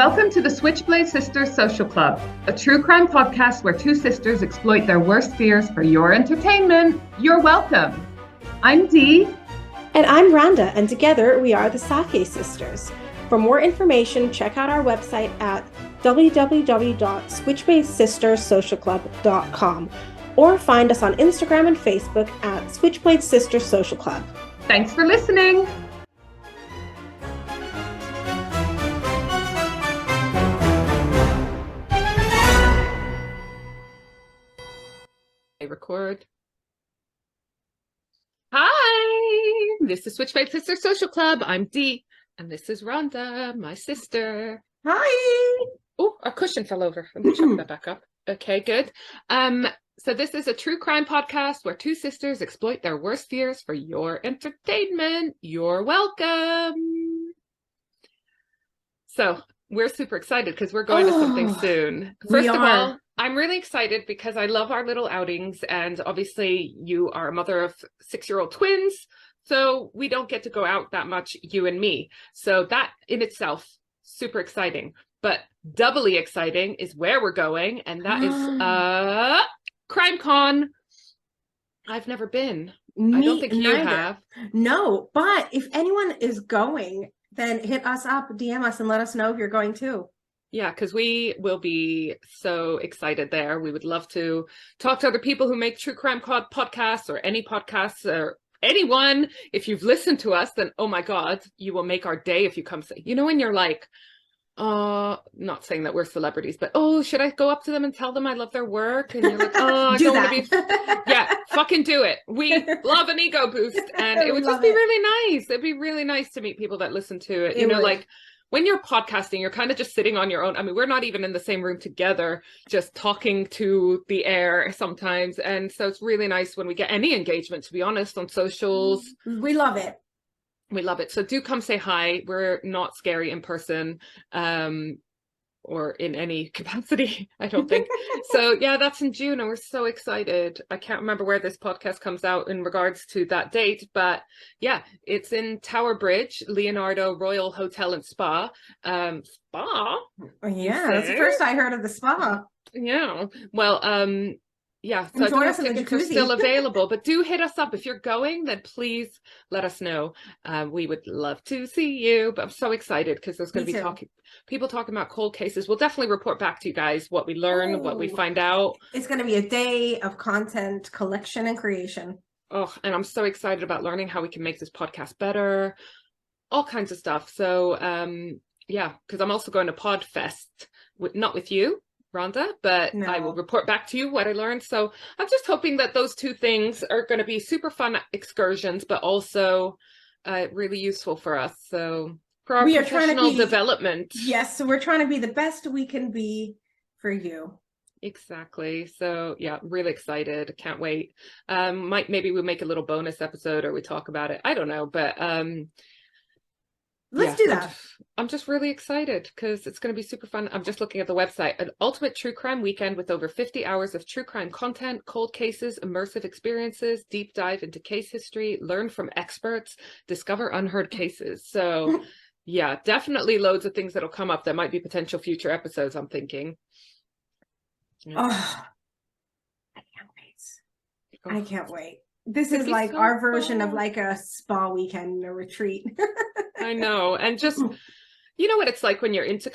Welcome to the Switchblade Sisters Social Club, a true crime podcast where two sisters exploit their worst fears for your entertainment. You're welcome. I'm Dee. And I'm Randa, and together we are the Sake Sisters. For more information, check out our website at www.switchbladesistersocialclub.com or find us on Instagram and Facebook at Switchblade Sisters Social Club. Thanks for listening. Record. Hi, this is Switchblade Sister Social Club. I'm Dee, and this is Randa, my sister. Hi. Oh, our cushion fell over. Let me chuck that back up. Okay, good. So this is a true crime podcast where two sisters exploit their worst fears for your entertainment. You're welcome. So we're super excited because we're going to something soon. First of all, I'm really excited because I love our little outings, and obviously you are a mother of 6-year-old twins, so we don't get to go out that much, you and me. So that in itself, super exciting. But doubly exciting is where we're going, and that is Crime Con. I've never been. I don't think you have. No, but if anyone is going, then hit us up, DM us, and let us know if you're going too. Yeah, because we will be so excited there. We would love to talk to other people who make true crime podcasts or any podcasts or anyone. If you've listened to us, then, oh my God, you will make our day if you come say, you know, when you're like, not saying that we're celebrities, but, oh, should I go up to them and tell them I love their work? And you're like, oh, I don't want to be, yeah, fucking do it. We love an ego boost. And it would just be really nice. It'd be really nice to meet people that listen to it. You know, like, when you're podcasting, you're kind of just sitting on your own. I mean, we're not even in the same room together, just talking to the air sometimes. And so it's really nice when we get any engagement, to be honest, on socials. We love it. We love it. So do come say hi. We're not scary in person or in any capacity, I don't think. So yeah, that's in June and we're so excited. I can't remember where this podcast comes out in regards to that date, but yeah, it's in Tower Bridge, Leonardo Royal Hotel and Spa. Spa? Oh, yeah, that's the first I heard of the spa. Yeah. Well, yeah, so I don't know if tickets are still available, but do hit us up. If you're going, then please let us know. We would love to see you, but I'm so excited because there's going to be people talking about cold cases. We'll definitely report back to you guys what we learn, what we find out. It's going to be a day of content collection and creation. Oh, and I'm so excited about learning how we can make this podcast better, all kinds of stuff. So, yeah, because I'm also going to Podfest, not with you, Randa, but I will report back to you what I learned. So I'm just hoping that those two things are going to be super fun excursions, but also really useful for us. So for our professional development. Yes, so we're trying to be the best we can be for you. Exactly. So yeah, really excited. Can't wait. Maybe we'll make a little bonus episode or we talk about it. I don't know, but let's do that. I'm just really excited because it's going to be super fun. I'm just looking at the website. An ultimate true crime weekend with over 50 hours of true crime content, cold cases, immersive experiences, deep dive into case history, learn from experts, discover unheard cases. So yeah, definitely loads of things that'll come up that might be potential future episodes, I'm thinking. Yeah. Oh, I can't wait. I can't wait. This is like our version of like a spa weekend, a retreat. I know. And just, you know what it's like when you're into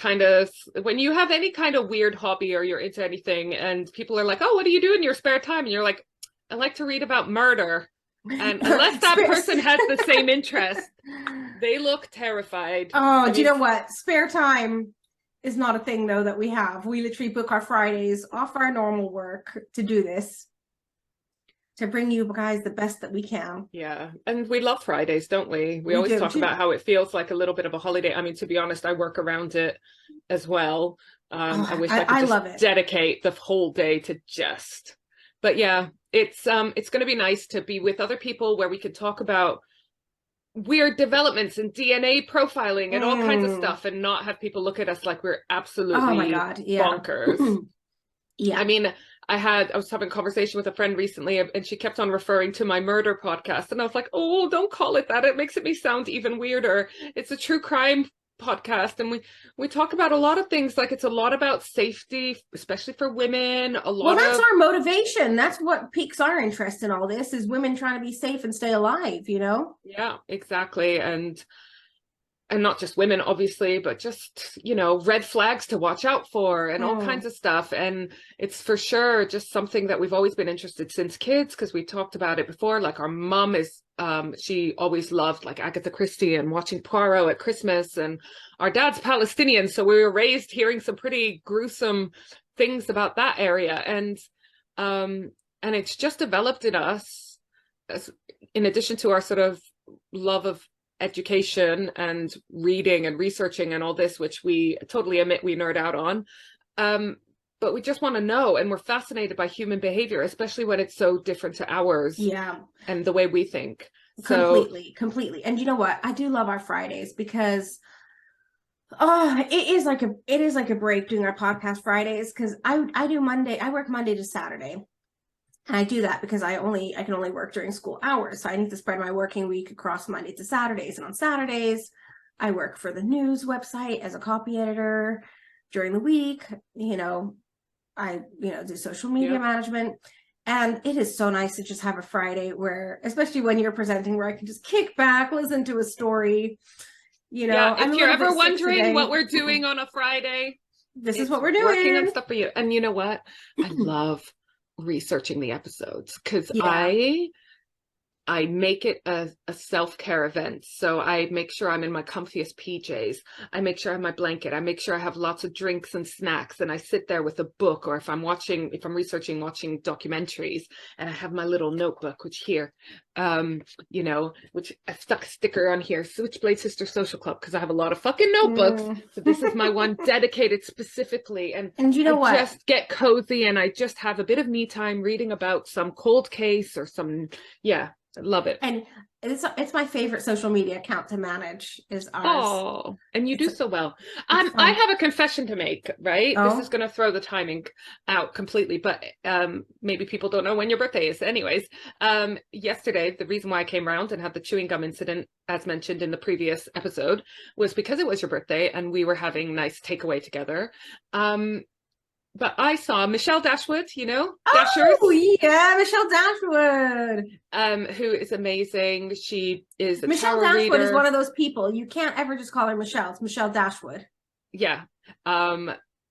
when you have any kind of weird hobby or you're into anything and people are like, oh, what do you do in your spare time? And you're like, I like to read about murder. And unless that person has the same interest, they look terrified. Oh, do you know what? Spare time is not a thing though that we have. We literally book our Fridays off our normal work to do this, to bring you guys the best that we can. Yeah, and we love Fridays, don't we? We always talk about how it feels like a little bit of a holiday. I mean, to be honest, I work around it as well. I wish I could just dedicate the whole day to just. But yeah, it's going to be nice to be with other people where we could talk about weird developments in DNA profiling and all kinds of stuff and not have people look at us like we're absolutely bonkers. Yeah. I mean, I was having a conversation with a friend recently and she kept on referring to my murder podcast. And I was like, oh, don't call it that. It makes me sound even weirder. It's a true crime podcast, and we talk about a lot of things. Like, it's a lot about safety, especially for women. Well, that's our motivation. That's what piques our interest in all this, is women trying to be safe and stay alive, you know? Yeah, exactly. And not just women, obviously, but just, you know, red flags to watch out for and all kinds of stuff. And it's for sure just something that we've always been interested since kids, because we talked about it before. Like, our mom is, she always loved like Agatha Christie and watching Poirot at Christmas. And our dad's Palestinian, so we were raised hearing some pretty gruesome things about that area. And it's just developed in us, as, in addition to our sort of love of education and reading and researching and all this, which we totally admit we nerd out on, but we just want to know, and we're fascinated by human behavior, especially when it's so different to ours. Yeah, and the way we think. Completely. And you know what, I do love our Fridays, because it is like a break doing our podcast Fridays, because I work Monday to Saturday. And I do that because I can only work during school hours. So I need to spread my working week across Monday to Saturdays. And on Saturdays, I work for the news website as a copy editor. During the week, you know, I do social media management. And it is so nice to just have a Friday where, especially when you're presenting, where I can just kick back, listen to a story. You know, yeah, if you're ever wondering what we're doing on a Friday, this is what we're doing. Working on stuff for you. And you know what? I love researching the episodes, because I make it a self-care event. So I make sure I'm in my comfiest PJs. I make sure I have my blanket. I make sure I have lots of drinks and snacks. And I sit there with a book, or if I'm researching, watching documentaries, and I have my little notebook, which here, you know, which I've stuck a sticker on here, Switchblade Sister Social Club, because I have a lot of fucking notebooks. So this is my one dedicated specifically. And you know what? Just get cozy, and I just have a bit of me time reading about some cold case or some, I love it. And it's my favorite social media account to manage, is ours. Oh, and you do so well. I have a confession to make, right? Oh? This is going to throw the timing out completely, but maybe people don't know when your birthday is. Anyways, yesterday, the reason why I came around and had the chewing gum incident, as mentioned in the previous episode, was because it was your birthday and we were having nice takeaway together. But I saw Michelle Dashwood, you know, Dashers. Oh, yeah, Michelle Dashwood. Who is amazing. She is a Michelle tarot Dashwood reader. is one of those people. You can't ever just call her Michelle. It's Michelle Dashwood. Yeah.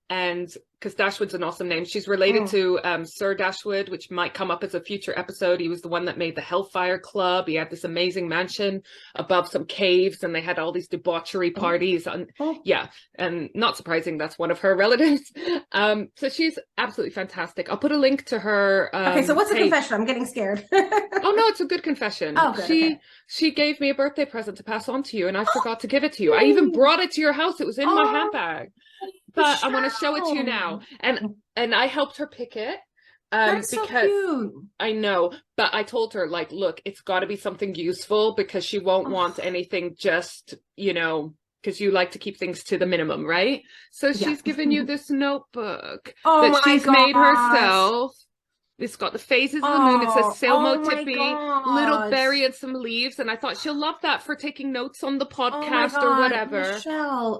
And because Dashwood's an awesome name. She's related to Sir Dashwood, which might come up as a future episode. He was the one that made the Hellfire Club. He had this amazing mansion above some caves, and they had all these debauchery parties. Yeah, and not surprising, that's one of her relatives. So she's absolutely fantastic. I'll put a link to her. Okay, so what's the confession? I'm getting scared. Oh no, it's a good confession. Oh, good, she gave me a birthday present to pass on to you, and I forgot to give it to you. I even brought it to your house. It was in my handbag. But I want to show it to you now. And I helped her pick it. That's so cute. I know, but I told her, like, look, it's got to be something useful, because she won't want anything just, you know, because you like to keep things to the minimum, right? So she's given you this notebook that she's made herself. It's got the phases of the moon. It says Selmo Tippy, little berry, and some leaves. And I thought she'll love that for taking notes on the podcast or whatever.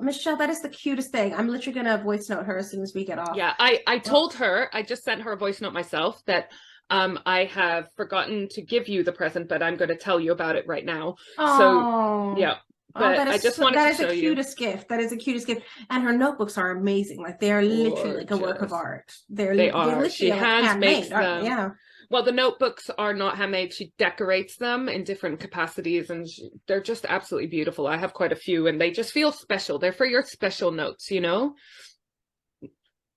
Michelle, that is the cutest thing. I'm literally going to voice note her as soon as we get off. Yeah, I told her, I just sent her a voice note myself, that I have forgotten to give you the present, but I'm going to tell you about it right now. So, yeah. But I just wanted to show you. That is the cutest gift. That is the cutest gift. And her notebooks are amazing. Like, they are literally like a work of art. They are. She handmakes them. Yeah. Well, the notebooks are not handmade. She decorates them in different capacities, and they're just absolutely beautiful. I have quite a few, and they just feel special. They're for your special notes, you know?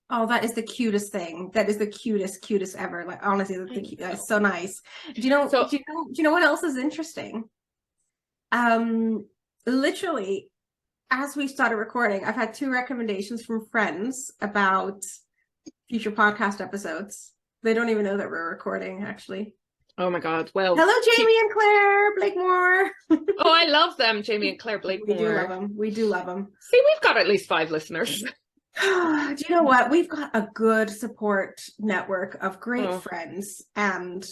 Oh, that is the cutest thing. That is the cutest ever. Like, honestly, that's so nice. Do you know what else is interesting? Literally, as we started recording, I've had 2 recommendations from friends about future podcast episodes. They don't even know that we're recording, actually. Oh my God. Well, hello, Jamie and Claire Blakemore. Oh, I love them, Jamie and Claire Blakemore. We do love them. See, we've got at least 5 listeners. Do you know what? We've got a good support network of great friends and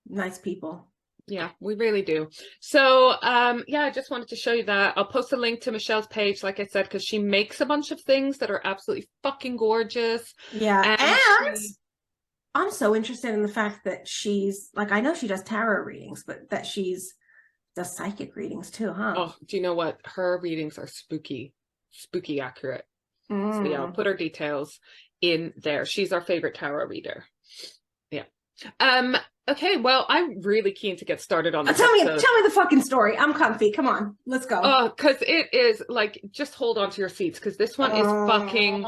nice people. Yeah, we really do. So, yeah, I just wanted to show you that. I'll post a link to Michelle's page, like I said, because she makes a bunch of things that are absolutely fucking gorgeous. Yeah. And And she, I'm so interested in the fact that she's like, I know she does tarot readings, but that she's does psychic readings too, huh? oh, do you know what? Her readings are spooky accurate. So yeah, I'll put her details in there. She's our favorite tarot reader. Yeah. Okay, well, I'm really keen to get started on this tell episode. me the fucking story. I'm comfy. Come on, let's go. Oh, because it is like, just hold on to your seats because this one is fucking.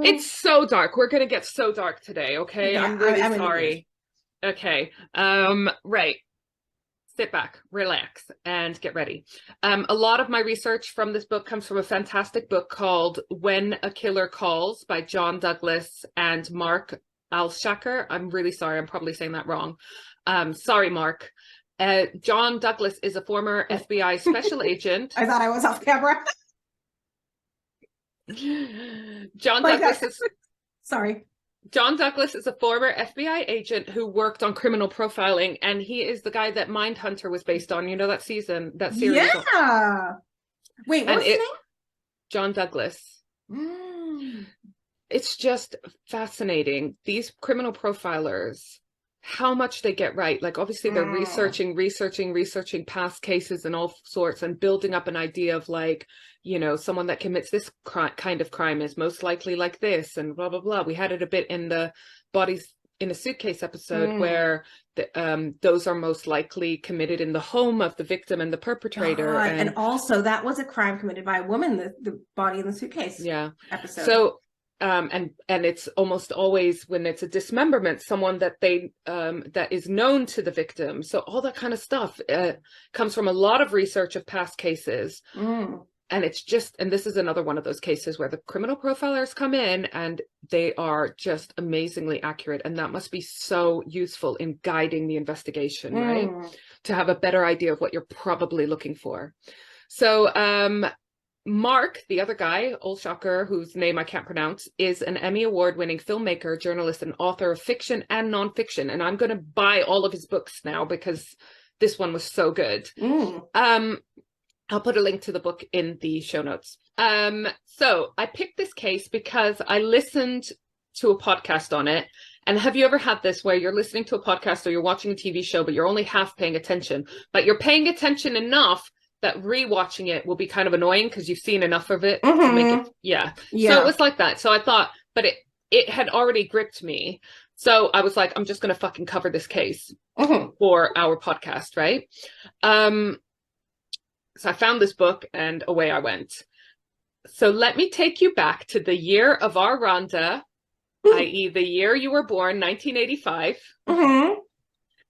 It's so dark. We're gonna get so dark today. Okay, Yeah, I'm really I'm sorry. Okay. Right. Sit back, relax, and get ready. A lot of my research from this book comes from a fantastic book called When a Killer Calls by John Douglas and Mark Alshacker. I'm really sorry, I'm probably saying that wrong. Sorry, Mark. John Douglas is a former FBI special agent. I thought I was off camera. John Douglas is... Sorry. John Douglas is a former FBI agent who worked on criminal profiling, and he is the guy that Mindhunter was based on. You know that series? Yeah. Wait, what's his name? John Douglas. It's just fascinating. These criminal profilers, how much they get right. Like, obviously, they're researching past cases and all sorts, and building up an idea of, like, you know, someone that commits this kind of crime is most likely like this, and blah, blah, blah. We had it a bit in the Bodies in a Suitcase episode where those are most likely committed in the home of the victim and the perpetrator. And also, that was a crime committed by a woman, the Body in the Suitcase episode. So, and it's almost always, when it's a dismemberment, someone that that is known to the victim. So all that kind of stuff comes from a lot of research of past cases. And it's just, and this is another one of those cases where the criminal profilers come in and they are just amazingly accurate. And that must be so useful in guiding the investigation, right? To have a better idea of what you're probably looking for. So, Mark, the other guy, Olshaker, whose name I can't pronounce, is an Emmy Award-winning filmmaker, journalist, and author of fiction and nonfiction. And I'm going to buy all of his books now because this one was so good. I'll put a link to the book in the show notes. So I picked this case because I listened to a podcast on it. And have you ever had this where you're listening to a podcast or you're watching a TV show, but you're only half paying attention, but you're paying attention enough that rewatching it will be kind of annoying because you've seen enough of it to make it. Yeah. So it was like that. So I thought, but it had already gripped me. So I was like, I'm just going to fucking cover this case for our podcast, right? So I found this book and away I went. So let me take you back to the year of our Randa, i.e. the year you were born, 1985,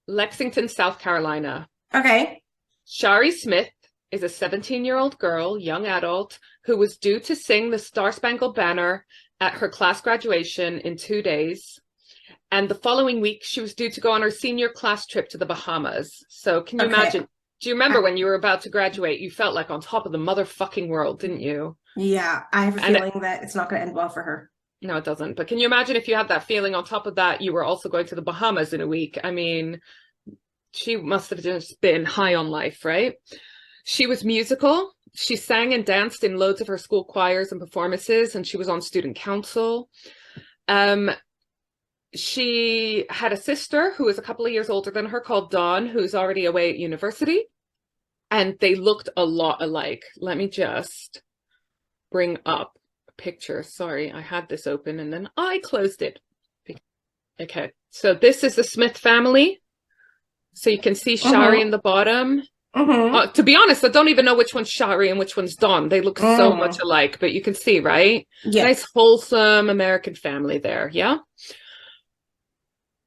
Lexington, South Carolina. Okay. Shari Smith is a 17-year-old girl, young adult, who was due to sing the Star-Spangled Banner at her class graduation in 2 days. And the following week, she was due to go on her senior class trip to the Bahamas. So can you imagine? Do you remember when you were about to graduate, you felt like on top of the motherfucking world, didn't you? Yeah, I have a feeling that it's not going to end well for her. No, it doesn't. But can you imagine if you had that feeling on top of that, you were also going to the Bahamas in a week? I mean, she must have just been high on life, right? She was musical. She sang and danced in loads of her school choirs and performances, and she was on student council. She had a sister who was a couple of years older than her called Dawn, who's already away at university. And they looked a lot alike. Let me just bring up a picture. Sorry, I had this open and then I closed it. Okay, so this is the Smith family. So you can see Shari in the bottom. To be honest, I don't even know which one's Shari and which one's Dawn. They look so much alike, but you can see, right? Yeah. Nice, wholesome American family there, yeah?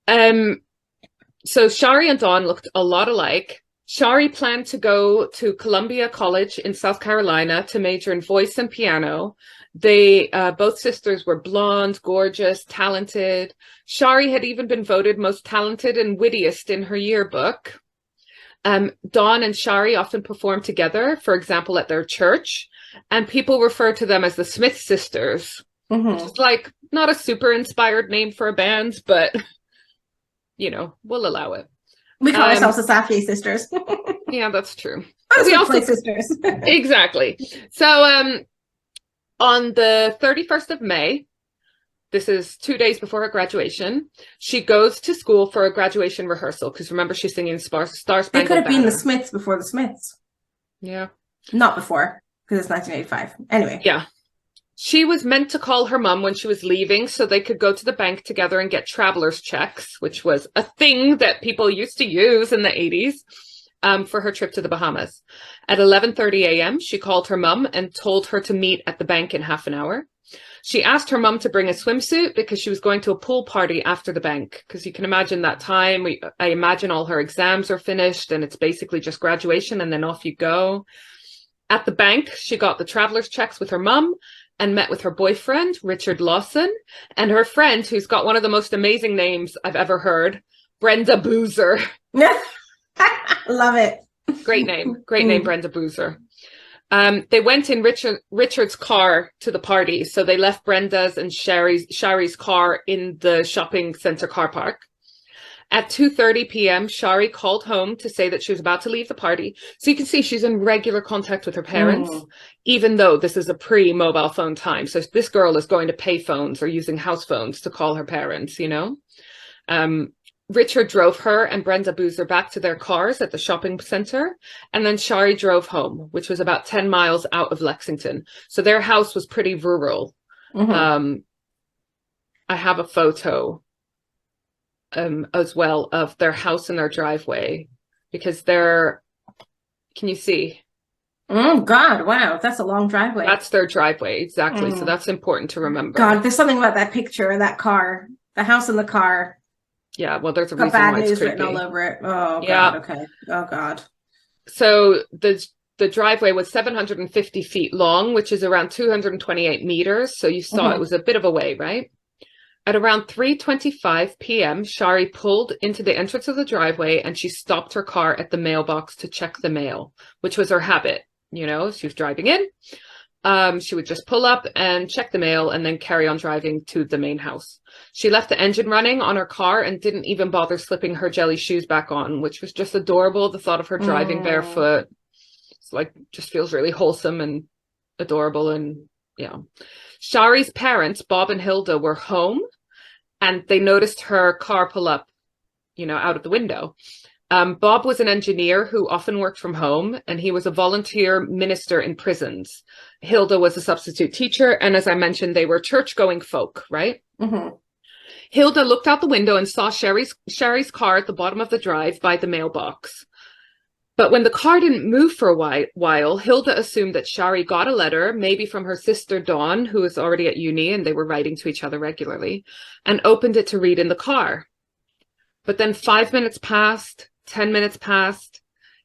So Shari and Dawn looked a lot alike. Shari planned to go to Columbia College in South Carolina to major in voice and piano. They both sisters were blonde, gorgeous, talented. Shari had even been voted most talented and wittiest in her yearbook. Dawn and Shari often performed together, for example, at their church, and people refer to them as the Smith sisters, which is like not a super inspired name for a band, but you know, we'll allow it. We call ourselves the Safdie sisters. Yeah, that's true. But We we also play sisters. exactly. So on the 31st of May, this is 2 days before her graduation, she goes to school for a graduation rehearsal because remember she's singing Star Spangled They could have been Banner. the Smiths before the Smiths. Yeah. Not before, because it's 1985. Anyway. Yeah. She was meant to call her mum when she was leaving so they could go to the bank together and get traveler's checks, which was a thing that people used to use in the 80s for her trip to the Bahamas. At 11:30 a.m., she called her mum and told her to meet at the bank in half an hour. She asked her mum to bring a swimsuit because she was going to a pool party after the bank. Because you can imagine that time. I imagine all her exams are finished and it's basically just graduation and then off you go. At the bank, she got the traveler's checks with her mum and met with her boyfriend, Richard Lawson, and her friend, who's got one of the most amazing names I've ever heard, Brenda Boozer. Love it. Great name, Brenda Boozer. They went in Richard's car to the party, so they left Brenda's and Shari's car in the shopping center car park. At 2:30 p.m., Shari called home to say that she was about to leave the party. So you can see she's in regular contact with her parents, even though this is a pre-mobile phone time. So this girl is going to pay phones or using house phones to call her parents, you know? Richard drove her and Brenda Boozer back to their cars at the shopping center. And then Shari drove home, which was about 10 miles out of Lexington. So their house was pretty rural. I have a photo as well of their house and their driveway because can you see? Oh God, wow, that's a long driveway. That's their driveway, exactly. So that's important to remember. God, there's something about that picture of that car, the house and the car. Yeah, well, there's a reason bad why it's news creepy. written all over it. Oh yeah. God, okay. Oh God. So the driveway was 750 feet long, which is around 228 meters. So you saw it was a bit of a way, right? At around 3:25 p.m., Shari pulled into the entrance of the driveway and she stopped her car at the mailbox to check the mail, which was her habit. You know, she was driving in. She would just pull up and check the mail and then carry on driving to the main house. She left the engine running on her car and didn't even bother slipping her jelly shoes back on, which was just adorable. The thought of her driving barefoot, it's like, just feels really wholesome and adorable. And yeah. Shari's parents, Bob and Hilda, were home and they noticed her car pull up, you know, out of the window. Bob was an engineer who often worked from home, and he was a volunteer minister in prisons. Hilda was a substitute teacher, and as I mentioned, they were church-going folk, right? Hilda looked out the window and saw Shari's car at the bottom of the drive by the mailbox. But when the car didn't move for a while, Hilda assumed that Shari got a letter, maybe from her sister Dawn, who was already at uni, and they were writing to each other regularly, and opened it to read in the car. But then 5 minutes passed, 10 minutes passed.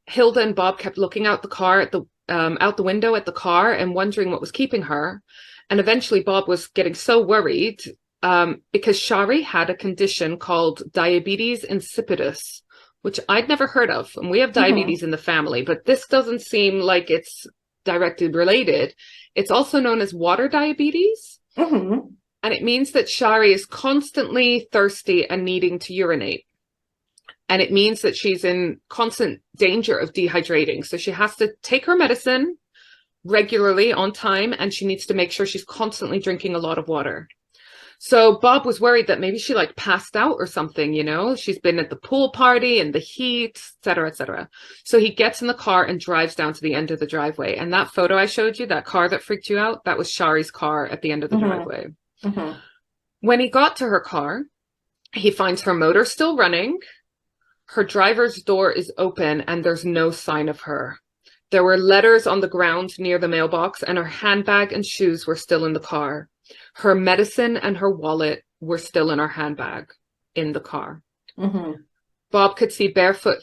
Hilda and Bob kept looking out the car out the window at the car and wondering what was keeping her. And eventually Bob was getting so worried because Shari had a condition called diabetes insipidus, which I'd never heard of. And we have diabetes in the family, but this doesn't seem like it's directly related. It's also known as water diabetes. And it means that Shari is constantly thirsty and needing to urinate. And it means that she's in constant danger of dehydrating. So she has to take her medicine regularly on time, and she needs to make sure she's constantly drinking a lot of water. So Bob was worried that maybe she like passed out or something, you know, she's been at the pool party and the heat, et cetera, et cetera. So he gets in the car and drives down to the end of the driveway. And that photo I showed you, that car that freaked you out, that was Shari's car at the end of the driveway. When he got to her car, he finds her motor still running. Her driver's door is open and there's no sign of her. There were letters on the ground near the mailbox, and her handbag and shoes were still in the car. Her medicine and her wallet were still in her handbag in the car. Bob could see barefoot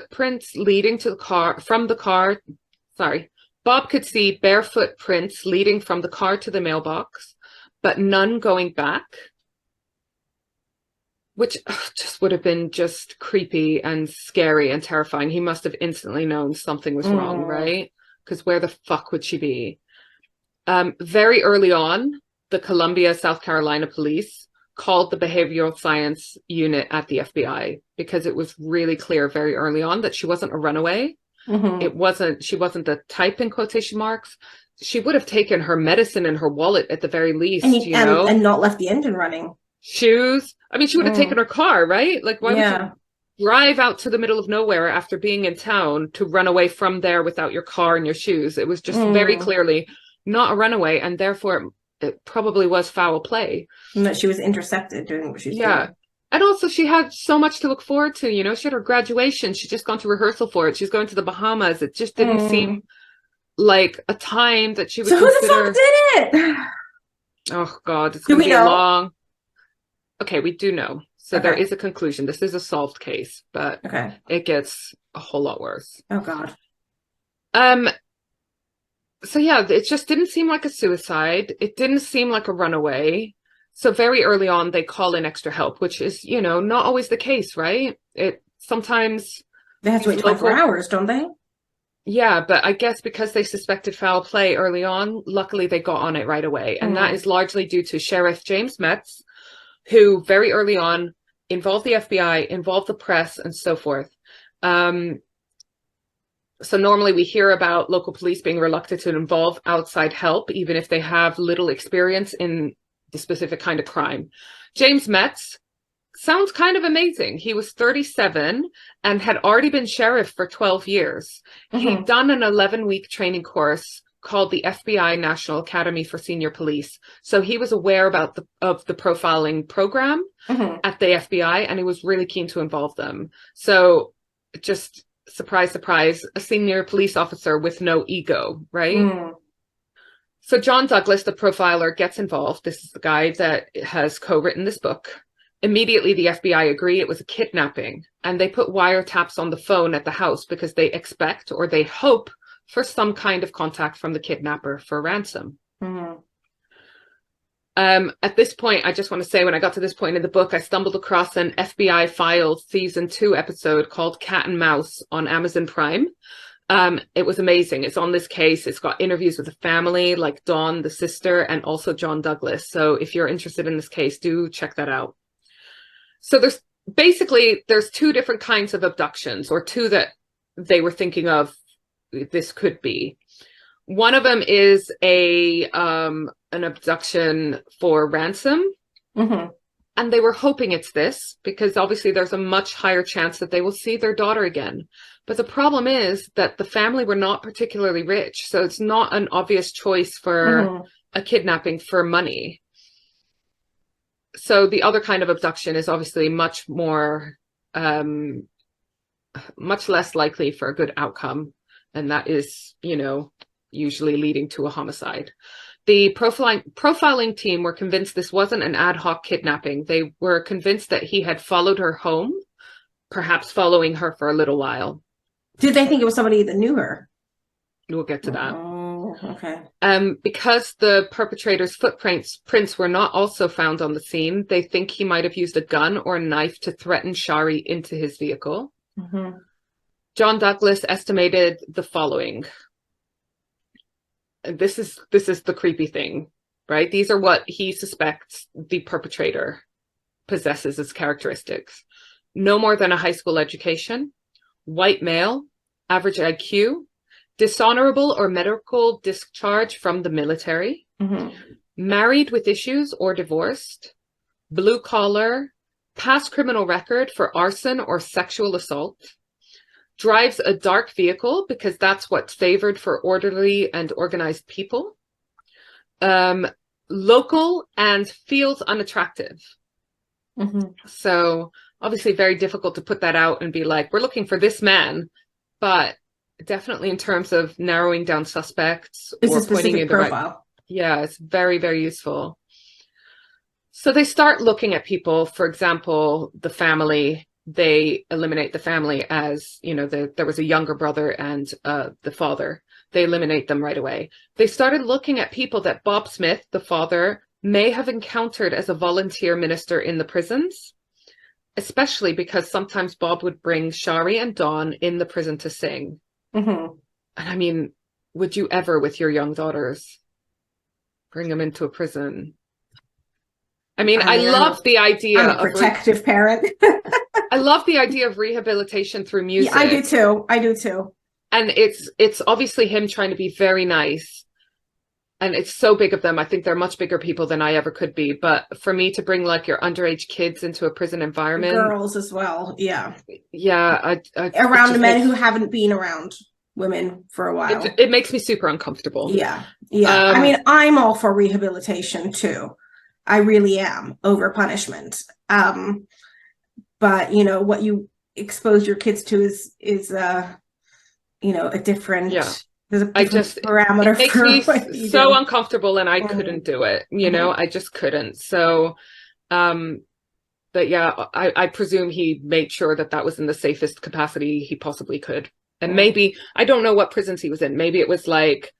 prints leading to the car from the car. Bob could see barefoot prints leading from the car to the mailbox, but none going back, which just would have been just creepy and scary and terrifying. He must have instantly known something was wrong, right? Because where the fuck would she be? Very early on, the Columbia, South Carolina police called the behavioral science unit at the FBI because it was really clear very early on that she wasn't a runaway. She wasn't the type in quotation marks. She would have taken her medicine in her wallet at the very least, and not left the engine running. Shoes. I mean, she would have taken her car, right? Like, why would you drive out to the middle of nowhere after being in town to run away from there without your car and your shoes? It was just very clearly not a runaway, and therefore it probably was foul play. And that she was intercepted doing what she's doing. And also she had so much to look forward to, she had her graduation. She'd just gone to rehearsal for it. She's going to the Bahamas. It just didn't seem like a time that she would consider. Who the fuck did it? Oh God, it's going to be long. Okay, we do know. So there is a conclusion. This is a solved case, but it gets a whole lot worse. Oh God. So yeah, it just didn't seem like a suicide. It didn't seem like a runaway. So very early on, they call in extra help, which is, not always the case, right? Sometimes they have to wait 24 hours, don't they? Yeah, but I guess because they suspected foul play early on, luckily they got on it right away. And that is largely due to Sheriff James Metz, who very early on involved the FBI, involved the press, and so forth. So normally we hear about local police being reluctant to involve outside help, even if they have little experience in the specific kind of crime. James Metz sounds kind of amazing. He was 37 and had already been sheriff for 12 years. He'd done an 11-week training course called the FBI National Academy for Senior Police. So he was aware about the profiling program at the FBI, and he was really keen to involve them. So just surprise, surprise, a senior police officer with no ego, right? So John Douglas, the profiler, gets involved. This is the guy that has co-written this book. Immediately, the FBI agree it was a kidnapping, and they put wiretaps on the phone at the house because they expect or they hope for some kind of contact from the kidnapper for ransom. At this point, I just want to say, when I got to this point in the book, I stumbled across an FBI Files season 2 episode called Cat and Mouse on Amazon Prime. It was amazing. It's on this case. It's got interviews with the family, like Dawn, the sister, and also John Douglas. So if you're interested in this case, do check that out. So there's 2 different kinds of abductions, or 2 that they were thinking of this could be. One of them is an abduction for ransom. And they were hoping it's this because obviously there's a much higher chance that they will see their daughter again. But the problem is that the family were not particularly rich. So it's not an obvious choice for a kidnapping for money. So the other kind of abduction is obviously much less likely for a good outcome. And that is, usually leading to a homicide. The profiling team were convinced this wasn't an ad hoc kidnapping. They were convinced that he had followed her home, perhaps following her for a little while. Did they think it was somebody that knew her? We'll get to that. Oh, okay. Because the perpetrator's footprints were not also found on the scene, they think he might have used a gun or a knife to threaten Shari into his vehicle. John Douglas estimated the following. This is the creepy thing, right? These are what he suspects the perpetrator possesses as characteristics. No more than a high school education, white male, average IQ, dishonorable or medical discharge from the military, married with issues or divorced, blue collar, past criminal record for arson or sexual assault, drives a dark vehicle because that's what's favored for orderly and organized people, local, and feels unattractive. So obviously very difficult to put that out and be like, we're looking for this man, but definitely in terms of narrowing down suspects or pointing you the right. Yeah, it's very, very useful. So they start looking at people, for example, the family. They eliminate the family as, there was a younger brother and the father. They eliminate them right away. They started looking at people that Bob Smith, the father, may have encountered as a volunteer minister in the prisons, especially because sometimes Bob would bring Shari and Dawn in the prison to sing. And I mean, would you ever with your young daughters bring them into a prison? I mean, I love the idea I'm a protective parent. I love the idea of rehabilitation through music. Yeah, I do too. I do too. And it's obviously him trying to be very nice. And it's so big of them. I think they're much bigger people than I ever could be. But for me to bring like your underage kids into a prison environment. Girls as well. Yeah. Yeah. Around the men who haven't been around women for a while. It makes me super uncomfortable. Yeah. Yeah. I mean, I'm all for rehabilitation too. I really am, over punishment. But you know, what you expose your kids to is you know, a different, there's a different parameter. It makes me so uncomfortable, and I couldn't do it, you know, I just couldn't. So, but yeah, I presume he made sure that that was in the safest capacity he possibly could. And maybe, I don't know what prisons he was in. Maybe it was like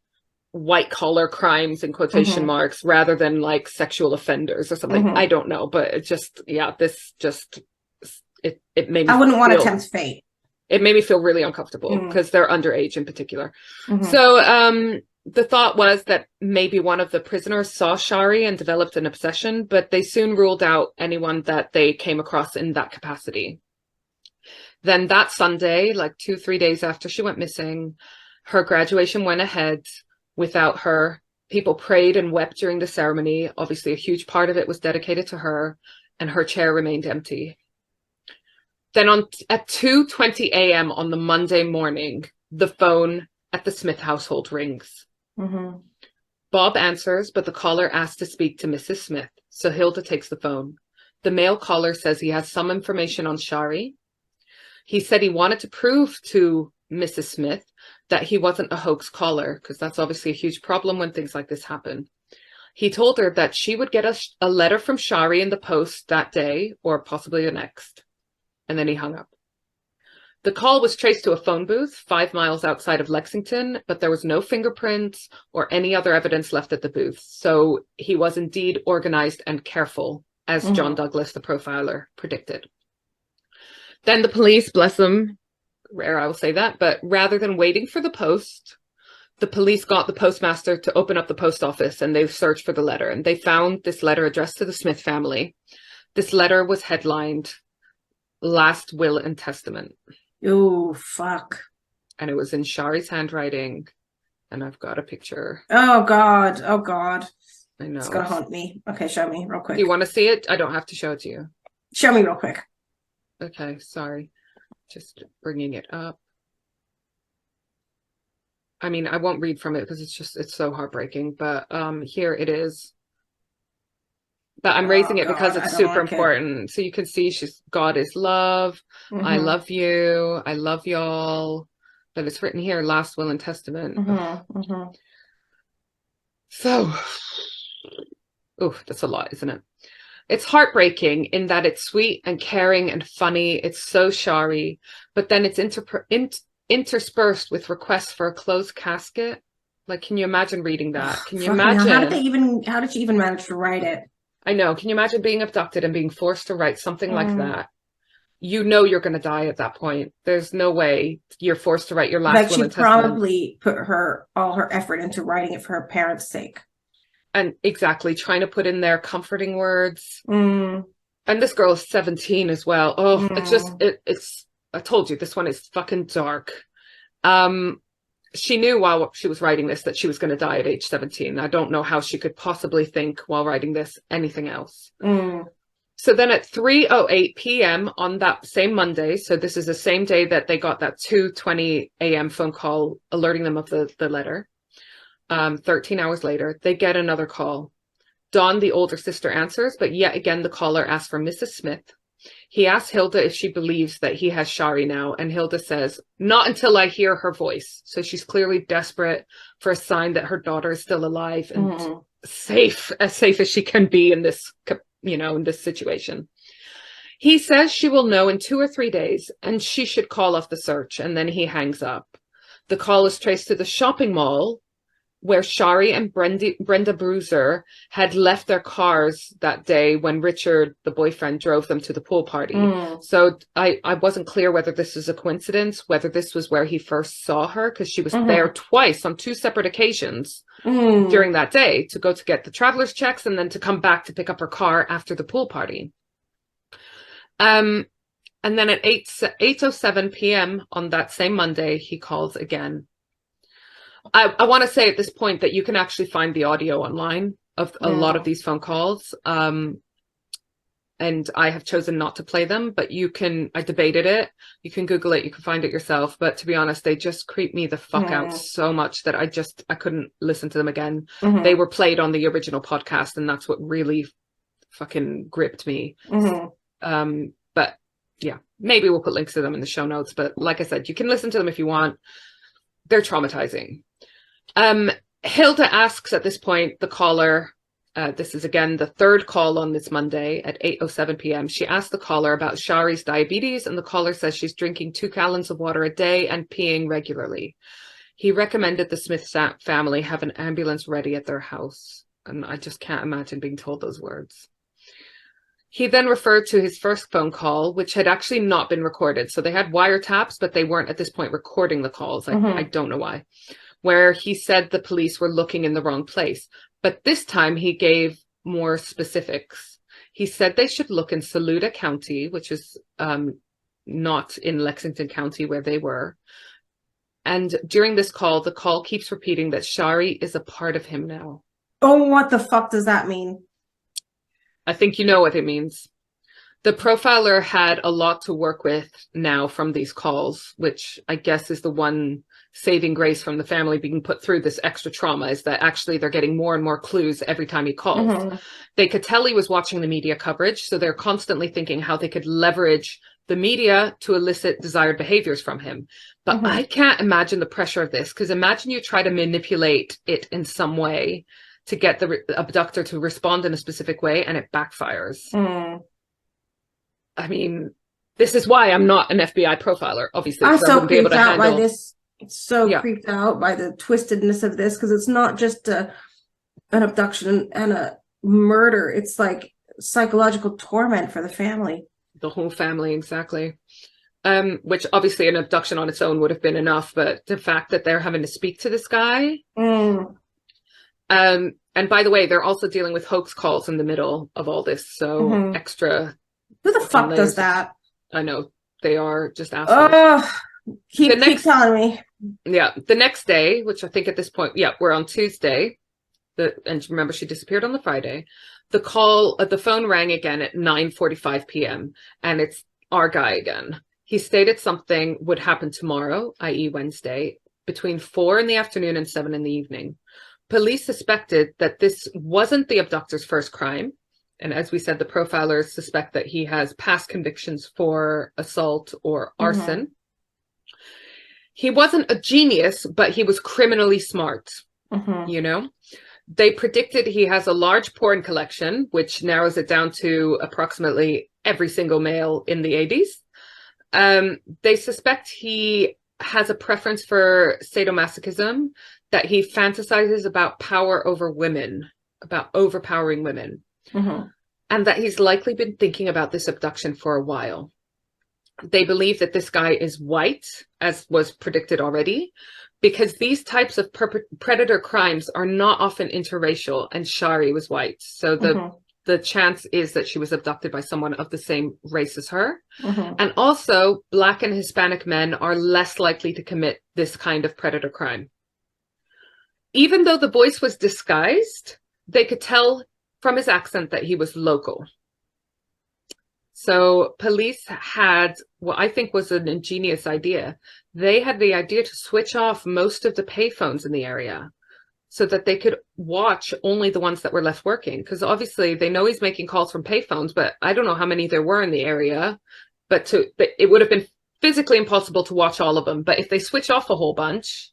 white collar crimes in quotation marks rather than like sexual offenders or something. I don't know, but it just, yeah, this just, it made me, I wouldn't want to tempt fate. It made me feel really uncomfortable because they're underage in particular. So the thought was that maybe one of the prisoners saw Shari and developed an obsession, but they soon ruled out anyone that they came across in that capacity. Then that Sunday, like 2-3 days after she went missing, her graduation went ahead without her. People prayed and wept during the ceremony. Obviously, a huge part of it was dedicated to her, and her chair remained empty. Then at 2:20 a.m. on the Monday morning, the phone at the Smith household rings. Bob answers, but the caller asks to speak to Mrs. Smith, so Hilda takes the phone. The male caller says he has some information on Shari. He said he wanted to prove to Mrs. Smith that he wasn't a hoax caller, because that's obviously a huge problem when things like this happen. He told her that she would get a letter from Shari in the post that day, or possibly the next. And then he hung up. The call was traced to a phone booth 5 miles outside of Lexington, but there was no fingerprints or any other evidence left at the booth. So he was indeed organized and careful, as John Douglas, the profiler, predicted. Then the police, bless them, rare I will say that, but rather than waiting for the post, the police got the postmaster to open up the post office, and they searched for the letter. And they found this letter addressed to the Smith family. This letter was headlined, Last Will and Testament. Oh, fuck. And it was in Shari's handwriting. And I've got a picture. Oh, God. Oh, God. I know. It's going to haunt me. Okay, show me real quick. Do you want to see it? I don't have to show it to you. Show me real quick. Okay, sorry. Just bringing it up. I mean, I won't read from it because it's so heartbreaking. But here it is. But I'm raising it because it's super important. So you can see God is love. I love you. I love y'all. But it's written here, Last Will and Testament. So, that's a lot, isn't it? It's heartbreaking in that it's sweet and caring and funny. It's so Shari, but then it's interspersed with requests for a closed casket. Like, can you imagine reading that? Can you imagine? How did she even manage to write it? I know. Can you imagine being abducted and being forced to write something like that? You know you're going to die at that point. There's no way you're forced to write your last will and testament. She probably put all her effort into writing it for her parents' sake. And exactly, trying to put in their comforting words. And this girl is 17 as well. Oh, it's I told you, this one is fucking dark. She knew while she was writing this that she was going to die at age 17. I don't know how she could possibly think while writing this anything else. So then at 3:08 p.m. on that same Monday, so this is the same day that they got that 2:20 a.m. phone call alerting them of the letter. 13 hours later, they get another call. Dawn, the older sister, answers, but yet again the caller asks for Mrs. Smith. He asks Hilda if she believes that he has Shari now, and Hilda says, not until I hear her voice. So she's clearly desperate for a sign that her daughter is still alive and safe as she can be in this, in this situation. He says she will know in 2 or 3 days, and she should call off the search, and then he hangs up. The call is traced to the shopping mall where Shari and Brenda Bruiser had left their cars that day when Richard, the boyfriend, drove them to the pool party. So I wasn't clear whether this was a coincidence, whether this was where he first saw her, because she was there twice on 2 separate occasions during that day to go to get the traveler's checks and then to come back to pick up her car after the pool party. And then at 8:07 p.m. on that same Monday, he calls again. I want to say at this point that you can actually find the audio online of a lot of these phone calls. And I have chosen not to play them, but I debated it. You can Google it, you can find it yourself. But to be honest, they just creep me the fuck out so much that I couldn't listen to them again. They were played on the original podcast, and that's what really fucking gripped me. But yeah, maybe we'll put links to them in the show notes. But like I said, you can listen to them if you want. They're traumatizing. Hilda asks at this point, the caller, this is again the third call on this Monday at 8:07 p.m. She asked the caller about Shari's diabetes, and the caller says she's drinking 2 gallons of water a day and peeing regularly. He recommended the Smith family have an ambulance ready at their house. And I just can't imagine being told those words. He then referred to his first phone call, which had actually not been recorded. So they had wiretaps, but they weren't at this point recording the calls. I don't know why. Where he said the police were looking in the wrong place. But this time he gave more specifics. He said they should look in Saluda County, which is not in Lexington County where they were. And during this call, the call keeps repeating that Shari is a part of him now. Oh, what the fuck does that mean? I think you know what it means. The profiler had a lot to work with now from these calls, which I guess is the one saving grace from the family being put through this extra trauma, is that actually they're getting more and more clues every time he calls. They could tell he was watching the media coverage, so they're constantly thinking how they could leverage the media to elicit desired behaviors from him. But I can't imagine the pressure of this, because imagine you try to manipulate it in some way to get the abductor to respond in a specific way and it backfires. I mean, this is why I'm not an FBI profiler, obviously. I'm so creeped out by this. Creeped out by the twistedness of this, because it's not just an abduction and a murder. It's like psychological torment for the family. The whole family, exactly. Which obviously an abduction on its own would have been enough, but the fact that they're having to speak to this guy. And by the way, they're also dealing with hoax calls in the middle of all this, so extra. Who the fuck does that? I know, they are just assholes. Keep telling me. Yeah, the next day, which I think at this point, we're on Tuesday. And remember, she disappeared on the Friday. The phone rang again at 9:45 p.m. and it's our guy again. He stated something would happen tomorrow, i.e. Wednesday, between 4 in the afternoon and 7 in the evening. Police suspected that this wasn't the abductor's first crime. And as we said, the profilers suspect that he has past convictions for assault or arson. He wasn't a genius, but he was criminally smart, you know? They predicted he has a large porn collection, which narrows it down to approximately every single male in the 80s. They suspect he has a preference for sadomasochism, that he fantasizes about power over women, about overpowering women, and that he's likely been thinking about this abduction for a while. They believe that this guy is white, as was predicted already, because these types of predator crimes are not often interracial, and Shari was white. So the chance is that she was abducted by someone of the same race as her. And also, Black and Hispanic men are less likely to commit this kind of predator crime. Even though the voice was disguised, they could tell from his accent that he was local. So police had what I think was an ingenious idea. They had the idea to switch off most of the payphones in the area so that they could watch only the ones that were left working. Because obviously they know he's making calls from payphones, but I don't know how many there were in the area. But it would have been physically impossible to watch all of them. But if they switch off a whole bunch,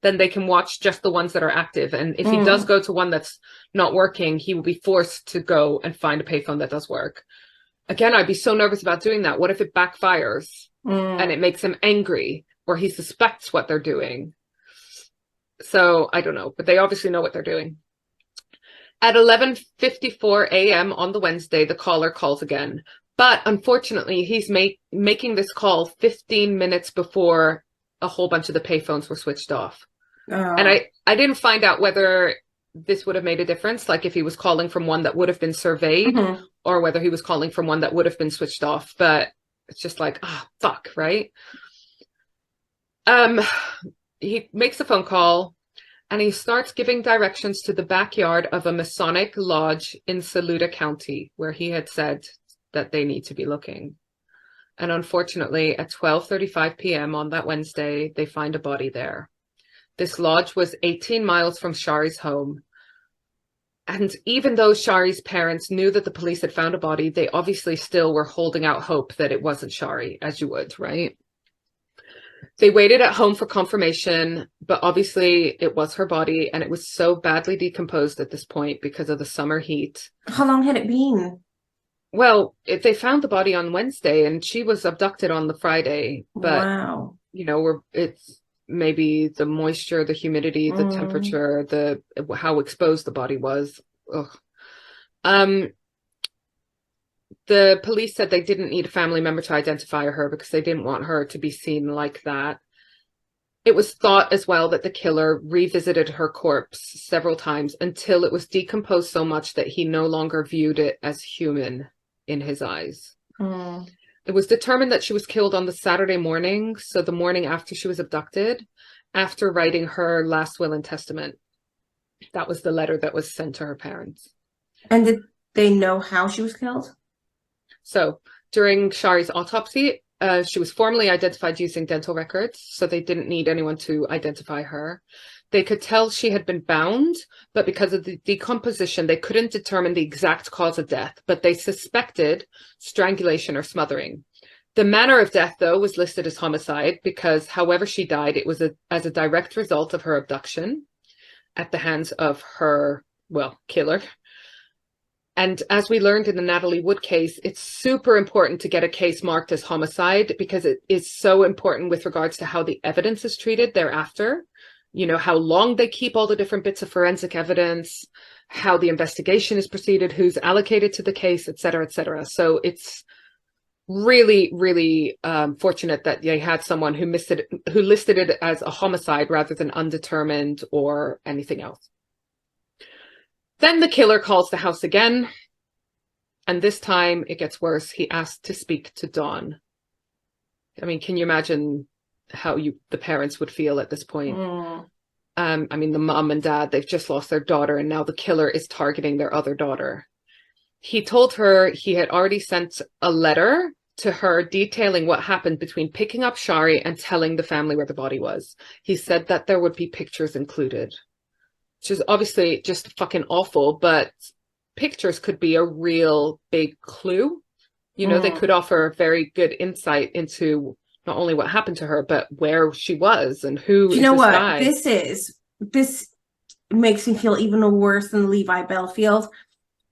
then they can watch just the ones that are active. And if he does go to one that's not working, he will be forced to go and find a payphone that does work. Again, I'd be so nervous about doing that. What if it backfires and it makes him angry, or he suspects what they're doing? So I don't know, but they obviously know what they're doing. At 11:54 a.m. on the Wednesday, the caller calls again. But unfortunately, he's making this call 15 minutes before a whole bunch of the payphones were switched off. And I didn't find out whether this would have made a difference, like if he was calling from one that would have been surveyed or whether he was calling from one that would have been switched off. But it's just like, fuck, right? He makes a phone call and he starts giving directions to the backyard of a Masonic lodge in Saluda County, where he had said that they need to be looking. And unfortunately, at 12:35 p.m. on that Wednesday, they find a body there. This lodge was 18 miles from Shari's home. And even though Shari's parents knew that the police had found a body, they obviously still were holding out hope that it wasn't Shari, as you would, right? They waited at home for confirmation, but obviously it was her body, and it was so badly decomposed at this point because of the summer heat. How long had it been? Well, they found the body on Wednesday, and she was abducted on the Friday. But, wow. It's maybe the moisture, the humidity, the temperature, how exposed the body was. Ugh. The police said they didn't need a family member to identify her because they didn't want her to be seen like that. It was thought as well that the killer revisited her corpse several times until it was decomposed so much that he no longer viewed it as human in his eyes. It was determined that she was killed on the Saturday morning, so the morning after she was abducted, after writing her last will and testament. That was the letter that was sent to her parents. And did they know how she was killed? So during Shari's autopsy, she was formally identified using dental records, so they didn't need anyone to identify her. They could tell she had been bound, but because of the decomposition, they couldn't determine the exact cause of death, but they suspected strangulation or smothering. The manner of death, though, was listed as homicide because however she died, it was as a direct result of her abduction at the hands of her, killer. And as we learned in the Natalie Wood case, it's super important to get a case marked as homicide because it is so important with regards to how the evidence is treated thereafter. How long they keep all the different bits of forensic evidence, how the investigation is proceeded, who's allocated to the case, et cetera, et cetera. So it's really, really fortunate that they had someone who listed it as a homicide rather than undetermined or anything else. Then the killer calls the house again, and this time it gets worse. He asked to speak to Dawn. I mean, can you imagine how the parents would feel at this point? I mean, the mom and dad, they've just lost their daughter, and now the killer is targeting their other daughter. He told her he had already sent a letter to her detailing what happened between picking up Shari and telling the family where the body was. He said that there would be pictures included, which is obviously just fucking awful, but pictures could be a real big clue. They could offer very good insight into not only what happened to her, but where she was and who is this guy. This makes me feel even worse than the Levi Bellfield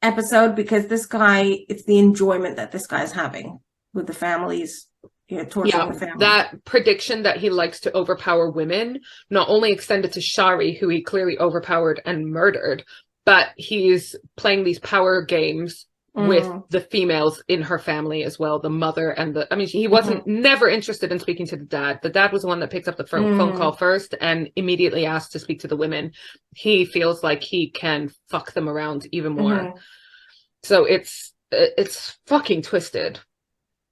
episode, because this guy, it's the enjoyment that this guy's having with the families. Torturing the family. That prediction that he likes to overpower women not only extended to Shari, who he clearly overpowered and murdered, but he's playing these power games with the females in her family as well, the mother and he wasn't never interested in speaking to the dad. The dad was the one that picked up the phone call first and immediately asked to speak to the women. He feels like he can fuck them around even more. So it's fucking twisted.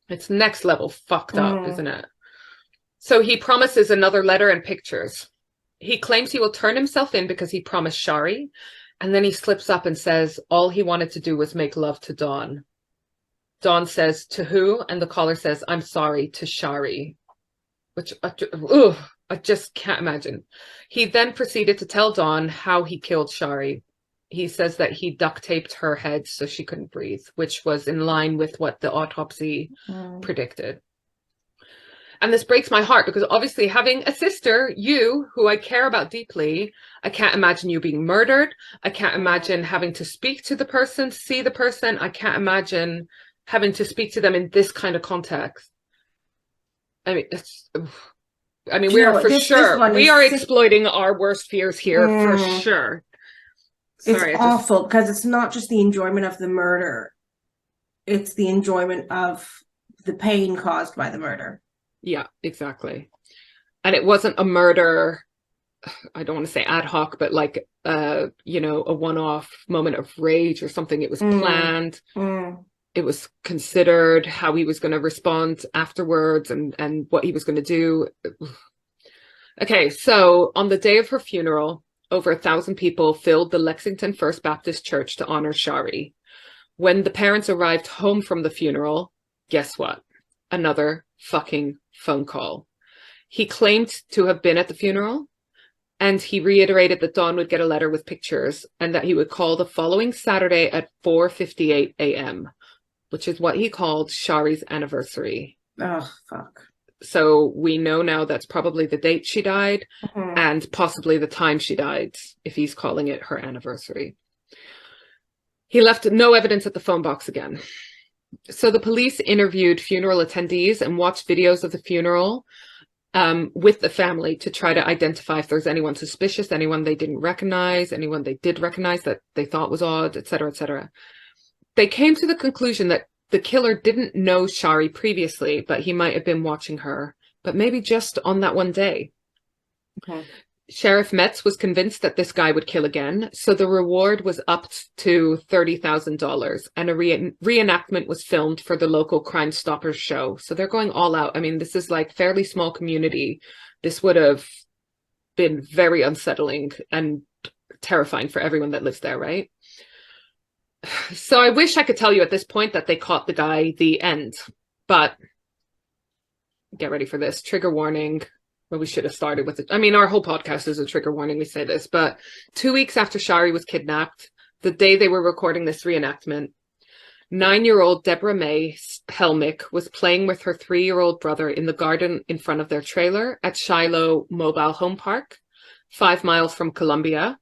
It's next level fucked up, isn't it? So he promises another letter and pictures. He claims he will turn himself in because he promised Shari. And then he slips up and says all he wanted to do was make love to Dawn. Dawn says, to who? And the caller says, I'm sorry, to Shari. Which, I just can't imagine. He then proceeded to tell Dawn how he killed Shari. He says that he duct taped her head so she couldn't breathe, which was in line with what the autopsy predicted. And this breaks my heart because obviously having a sister, you, who I care about deeply, I can't imagine you being murdered. I can't imagine having to speak to the person, see the person. I can't imagine having to speak to them in this kind of context. I mean, I mean, Do you know what? This one we is are sick. exploiting our worst fears here for sure. It's Sorry, awful because it's not just the enjoyment of the murder, it's the enjoyment of the pain caused by the murder. Yeah, exactly. And it wasn't a murder, I don't want to say ad hoc, but like you know, a one-off moment of rage or something. It was planned. It was considered how he was going to respond afterwards and what he was going to do. Okay, so on the day of her funeral, over 1,000 people filled the Lexington First Baptist Church to honor Shari. When the parents arrived home from the funeral, guess what? Another fucking phone call. He claimed to have been at the funeral, and he reiterated that Dawn would get a letter with pictures and that he would call the following Saturday at 4:58 a.m., which is what he called Shari's anniversary. Oh, fuck. So we know now that's probably the date she died and possibly the time she died, if he's calling it her anniversary. He left no evidence at the phone box again. So the police interviewed funeral attendees and watched videos of the funeral with the family to try to identify if there's anyone suspicious, anyone they didn't recognize, anyone they did recognize that they thought was odd, etc., etc. They came to the conclusion that the killer didn't know Shari previously, but he might have been watching her, but maybe just on that one day. Okay. Sheriff Metz was convinced that this guy would kill again, so the reward was upped to $30,000, and a reenactment was filmed for the local Crime Stoppers show. So they're going all out. I mean, this is like fairly small community. This would have been very unsettling and terrifying for everyone that lives there, right? So I wish I could tell you at this point that they caught the guy, the end, but get ready for this. Trigger warning. Well, we should have started with it. I mean, our whole podcast is a trigger warning. We say this, but 2 weeks after Shari was kidnapped, the day they were recording this reenactment, 9-year-old Deborah May Helmick was playing with her 3-year-old brother in the garden in front of their trailer at Shiloh Mobile Home Park, 5 miles from Columbia.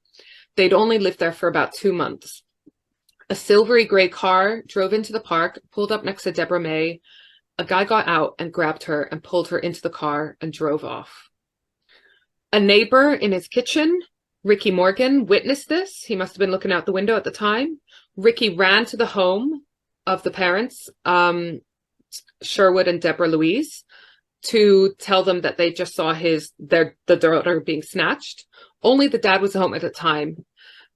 They'd only lived there for about 2 months. A silvery gray car drove into the park, pulled up next to Deborah May. A guy got out and grabbed her and pulled her into the car and drove off. A neighbor in his kitchen, Ricky Morgan, witnessed this. He must have been looking out the window at the time. Ricky ran to the home of the parents, Sherwood and Deborah Louise, to tell them that they just saw the daughter being snatched. Only the dad was home at the time.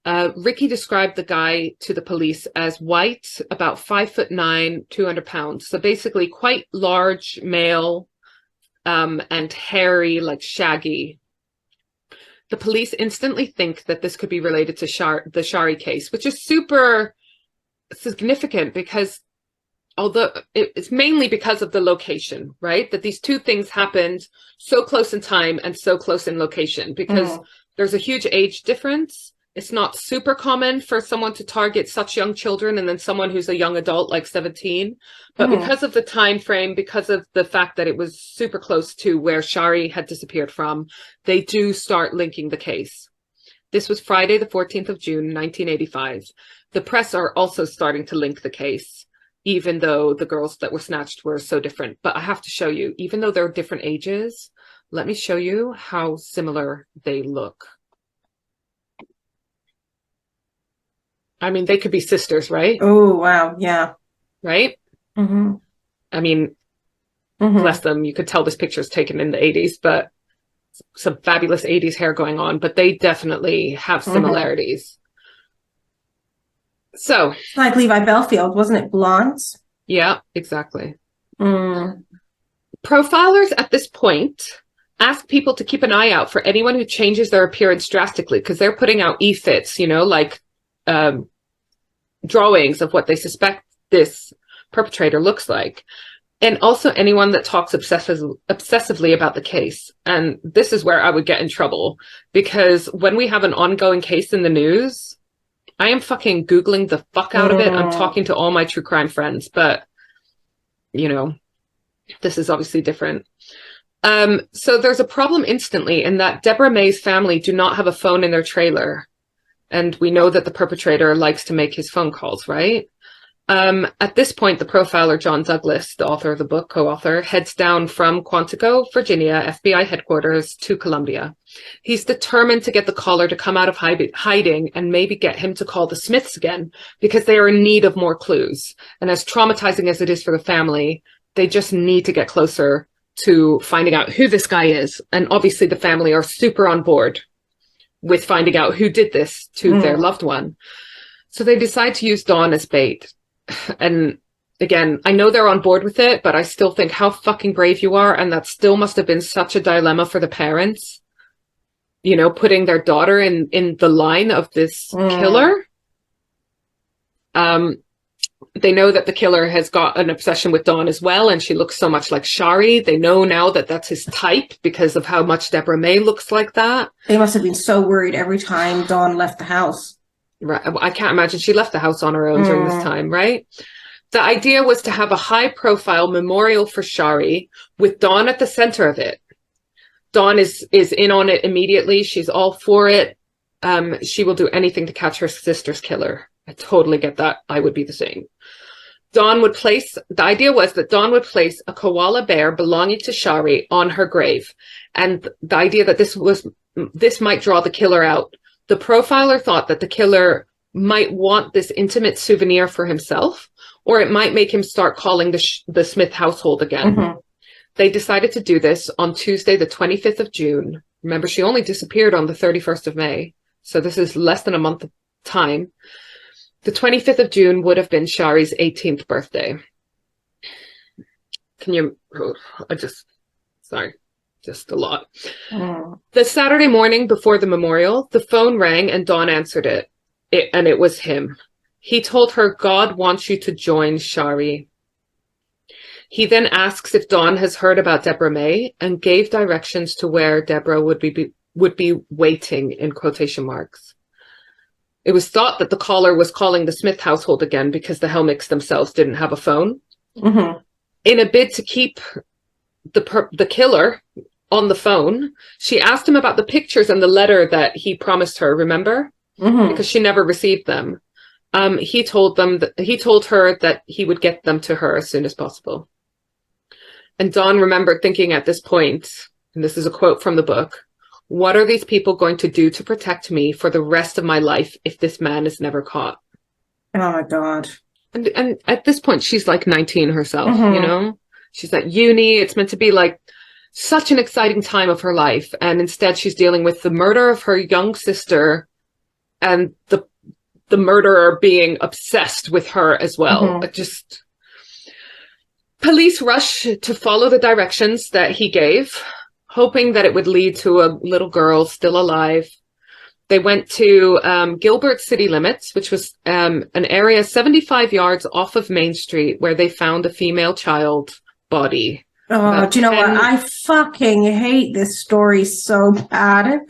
Ricky described the guy to the police as white, about 5'9", 200 pounds. So basically quite large male, and hairy, like shaggy. The police instantly think that this could be related to the Shari case, which is super significant because although it's mainly because of the location, right? That these two things happened so close in time and so close in location because there's a huge age difference. It's not super common for someone to target such young children and then someone who's a young adult like 17. But because of the time frame, because of the fact that it was super close to where Shari had disappeared from, they do start linking the case. This was Friday, the 14th of June, 1985. The press are also starting to link the case, even though the girls that were snatched were so different. But I have to show you, even though they're different ages, let me show you how similar they look. I mean, they could be sisters, right? Oh, wow. Yeah. Right? I mean, bless them. You could tell this picture is taken in the 80s, but some fabulous 80s hair going on. But they definitely have similarities. So. It's like Levi Bellfield, wasn't it? Blondes? Yeah, exactly. Profilers at this point ask people to keep an eye out for anyone who changes their appearance drastically because they're putting out e-fits, you know, like drawings of what they suspect this perpetrator looks like, and also anyone that talks obsessively about the case. And this is where I would get in trouble because when we have an ongoing case in the news, I am fucking Googling the fuck out of it. I'm talking to all my true crime friends, but you know, this is obviously different. So there's a problem instantly in that Deborah May's family do not have a phone in their trailer. And we know that the perpetrator likes to make his phone calls, right? At this point, the profiler, John Douglas, the author of the book, co-author, heads down from Quantico, Virginia, FBI headquarters to Columbia. He's determined to get the caller to come out of hiding and maybe get him to call the Smiths again, because they are in need of more clues. And as traumatizing as it is for the family, they just need to get closer to finding out who this guy is. And obviously the family are super on board with finding out who did this to their loved one. So they decide to use Dawn as bait. And again, I know they're on board with it, but I still think how fucking brave you are. And that still must have been such a dilemma for the parents, you know, putting their daughter in the line of this killer. They know that the killer has got an obsession with Dawn as well, and she looks so much like Shari. They know now that that's his type because of how much Deborah May looks like that. They must have been so worried every time Dawn left the house. Right. I can't imagine she left the house on her own during this time, right? The idea was to have a high-profile memorial for Shari with Dawn at the center of it. Dawn is in on it immediately. She's all for it. She will do anything to catch her sister's killer. I totally get that. I would be the same. The idea was that Dawn would place a koala bear belonging to Shari on her grave. And the idea that this might draw the killer out. The profiler thought that the killer might want this intimate souvenir for himself, or it might make him start calling the Smith household again. They decided to do this on Tuesday, the 25th of June. Remember, she only disappeared on the 31st of May. So this is less than a month of time. The 25th of June would have been Shari's 18th birthday. Just a lot. The Saturday morning before the memorial, the phone rang and Dawn answered it. And it was him. He told her, God wants you to join Shari. He then asks if Dawn has heard about Deborah May and gave directions to where Deborah would be waiting, in quotation marks. It was thought that the caller was calling the Smith household again because the Helmicks themselves didn't have a phone. In a bid to keep the killer on the phone, she asked him about the pictures and the letter that he promised her, remember? Because she never received them. He told her that he would get them to her as soon as possible. And Dawn remembered thinking at this point, and this is a quote from the book, what are these people going to do to protect me for the rest of my life if this man is never caught? Oh my God. And at this point, she's like 19 herself, you know? She's at uni. It's meant to be like such an exciting time of her life. And instead she's dealing with the murder of her young sister and the murderer being obsessed with her as well. Police rush to follow the directions that he gave, hoping that it would lead to a little girl still alive. They went to Gilbert city limits, which was an area 75 yards off of Main Street, where they found a female child body. Oh, do you know what? I fucking hate this story so bad.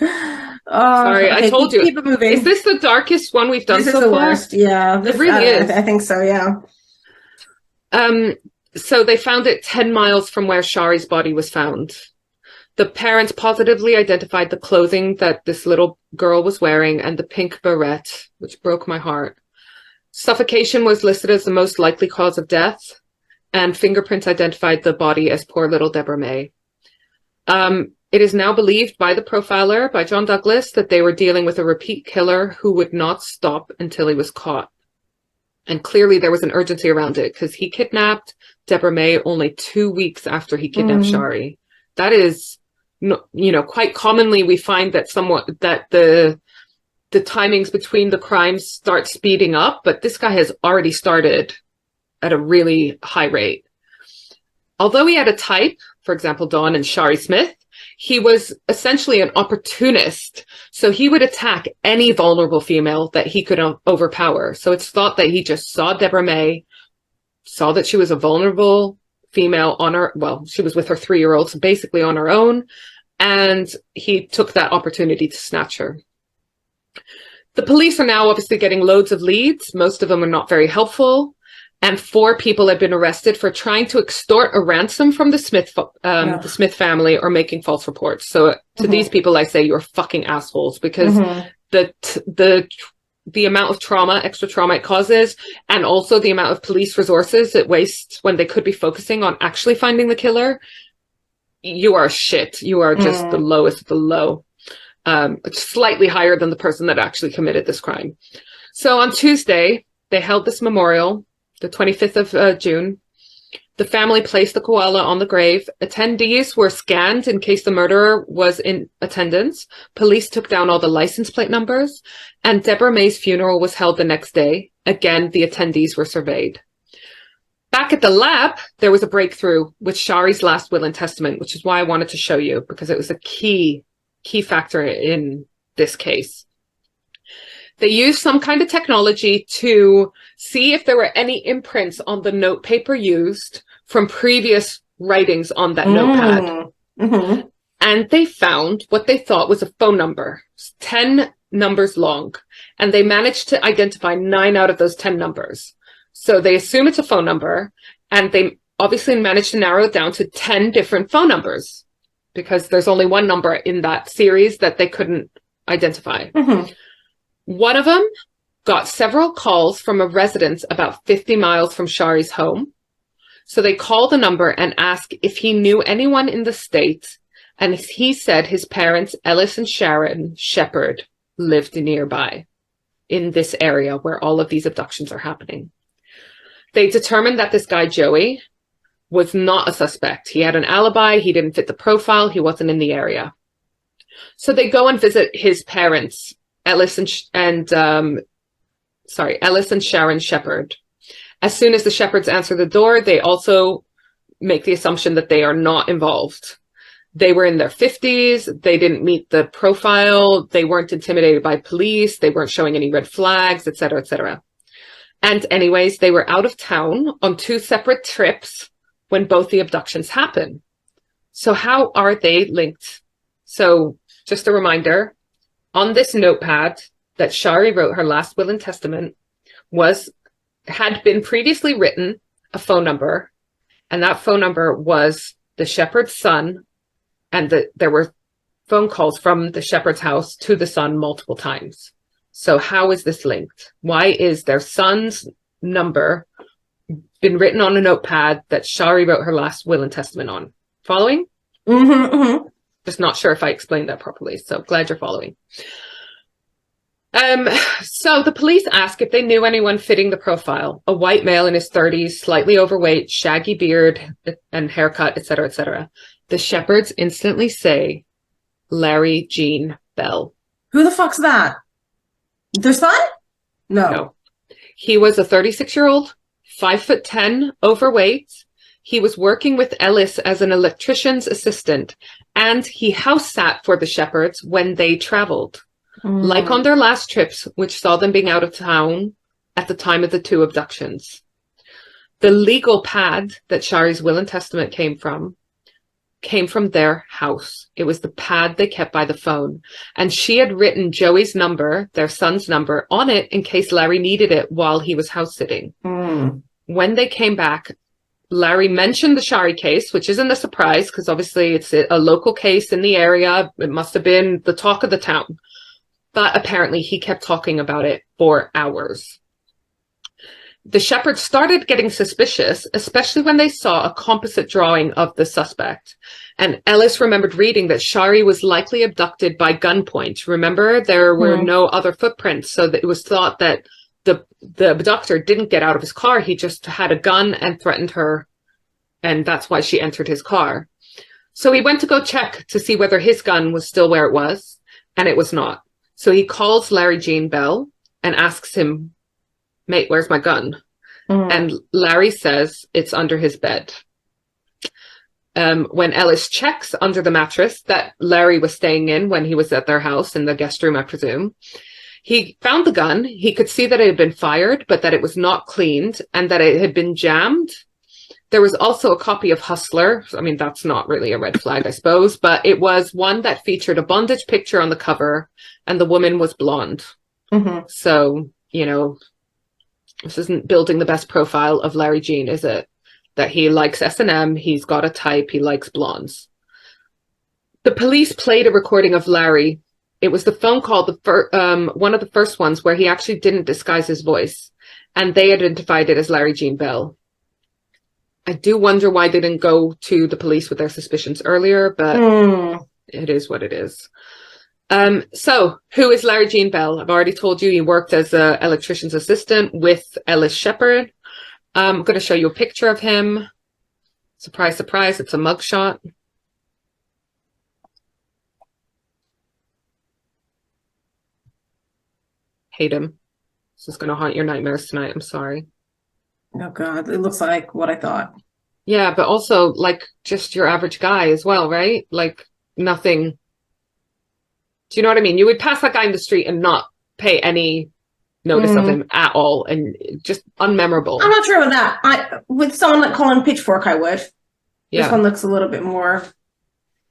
Sorry, okay, I told you. Keep it moving. Is this the darkest one we've done so far? This is the worst, yeah. It really is. I think so, yeah. So they found it 10 miles from where Shari's body was found. The parents positively identified the clothing that this little girl was wearing and the pink beret, which broke my heart. Suffocation was listed as the most likely cause of death, and fingerprints identified the body as poor little Deborah May. It is now believed by the profiler, by John Douglas, that they were dealing with a repeat killer who would not stop until he was caught. And clearly there was an urgency around it because he kidnapped Deborah May only 2 weeks after he kidnapped Shari. That is, you know, quite commonly we find that the timings between the crimes start speeding up, but this guy has already started at a really high rate. Although he had a type, for example, Dawn and Shari Smith, he was essentially an opportunist. So he would attack any vulnerable female that he could overpower. So it's thought that he just saw Deborah May, saw that she was a vulnerable female she was with her 3-year-old, so basically on her own. And he took that opportunity to snatch her. The police are now obviously getting loads of leads. Most of them are not very helpful. And 4 people have been arrested for trying to extort a ransom from the Smith family or making false reports. So to these people, I say you're fucking assholes, because the the amount of trauma, extra trauma it causes, and also the amount of police resources it wastes when they could be focusing on actually finding the killer, you are shit. You are just the lowest of the low. It's slightly higher than the person that actually committed this crime. So on Tuesday, they held this memorial, the 25th of June. The family placed the koala on the grave. Attendees were scanned in case the murderer was in attendance. Police took down all the license plate numbers, and Deborah May's funeral was held the next day. Again, the attendees were surveyed. Back at the lab, there was a breakthrough with Shari's last will and testament, which is why I wanted to show you, because it was a key factor in this case. They used some kind of technology to see if there were any imprints on the note paper used from previous writings on that notepad. Mm-hmm. And they found what they thought was a phone number, 10 numbers long. And they managed to identify 9 out of those 10 numbers. So they assume it's a phone number, and they obviously managed to narrow it down to 10 different phone numbers, because there's only one number in that series that they couldn't identify. Mm-hmm. One of them got several calls from a residence about 50 miles from Shari's home. So they called the number and asked if he knew anyone in the state. And he said his parents, Ellis and Sharon Shepherd, lived nearby in this area where all of these abductions are happening. They determined that this guy, Joey, was not a suspect. He had an alibi. He didn't fit the profile. He wasn't in the area. So they go and visit his parents, Ellis and Sharon Shepherd. As soon as the Shepherds answer the door, they also make the assumption that they are not involved. They were in their 50s. They didn't meet the profile. They weren't intimidated by police. They weren't showing any red flags, etc., etc. And anyways, they were out of town on 2 separate trips when both the abductions happen. So how are they linked? So just a reminder, on this notepad that Shari wrote her last will and testament had been previously written a phone number, and that phone number was the Shepherd's son, and there were phone calls from the Shepherd's house to the son multiple times. So how is this linked? Why is their son's number been written on a notepad that Shari wrote her last will and testament on? Following? Mm-hmm, mm-hmm. Just not sure if I explained that properly, so glad you're following. So the police asked if they knew anyone fitting the profile. A white male in his 30s, slightly overweight, shaggy beard and haircut, etc., etc. The Shepherds instantly say Larry Gene Bell. Who the fuck's that? Their son? No. He was a 36-year-old, 5'10", overweight. He was working with Ellis as an electrician's assistant, and he house sat for the Shepherds when they traveled. Like on their last trips, which saw them being out of town at the time of the 2 abductions. The legal pad that Shari's will and testament came from their house. It was the pad they kept by the phone. And she had written Joey's number, their son's number, on it in case Larry needed it while he was house sitting. When they came back, Larry mentioned the Shari case, which isn't a surprise because obviously it's a local case in the area. It must have been the talk of the town. But apparently he kept talking about it for hours. The Shepherds started getting suspicious, especially when they saw a composite drawing of the suspect. And Ellis remembered reading that Shari was likely abducted by gunpoint. Remember, there were no other footprints, so that it was thought that the abductor didn't get out of his car. He just had a gun and threatened her, and that's why she entered his car. So he went to go check to see whether his gun was still where it was, and it was not. So he calls Larry Gene Bell and asks him, "Mate, where's my gun?" And Larry says it's under his bed. When Ellis checks under the mattress that Larry was staying in when he was at their house, in the guest room, I presume, he found the gun. He could see that it had been fired, but that it was not cleaned and that it had been jammed. There was also a copy of Hustler. I mean, that's not really a red flag, I suppose, but it was one that featured a bondage picture on the cover, and the woman was blonde. So, you know, this isn't building the best profile of Larry Gene, is it? That he likes S&M, he's got a type, he likes blondes. The police played a recording of Larry it was the phone call, one of the first ones where he actually didn't disguise his voice, and they identified it as Larry Gene Bell. I do wonder why they didn't go to the police with their suspicions earlier, but it is what it is. So who is Larry Gene Bell? I've already told you he worked as an electrician's assistant with Ellis Shepard. I'm going to show you a picture of him. Surprise, surprise, it's a mugshot. Hate him. This is going to haunt your nightmares tonight. I'm sorry. Oh, God. It looks like what I thought. Yeah, but also, like, just your average guy as well, right? Like, nothing. Do you know what I mean? You would pass that guy in the street and not pay any notice of him at all, and just unmemorable. I'm not sure with that. With someone like Colin Pitchfork, I would. Yeah. This one looks a little bit more. I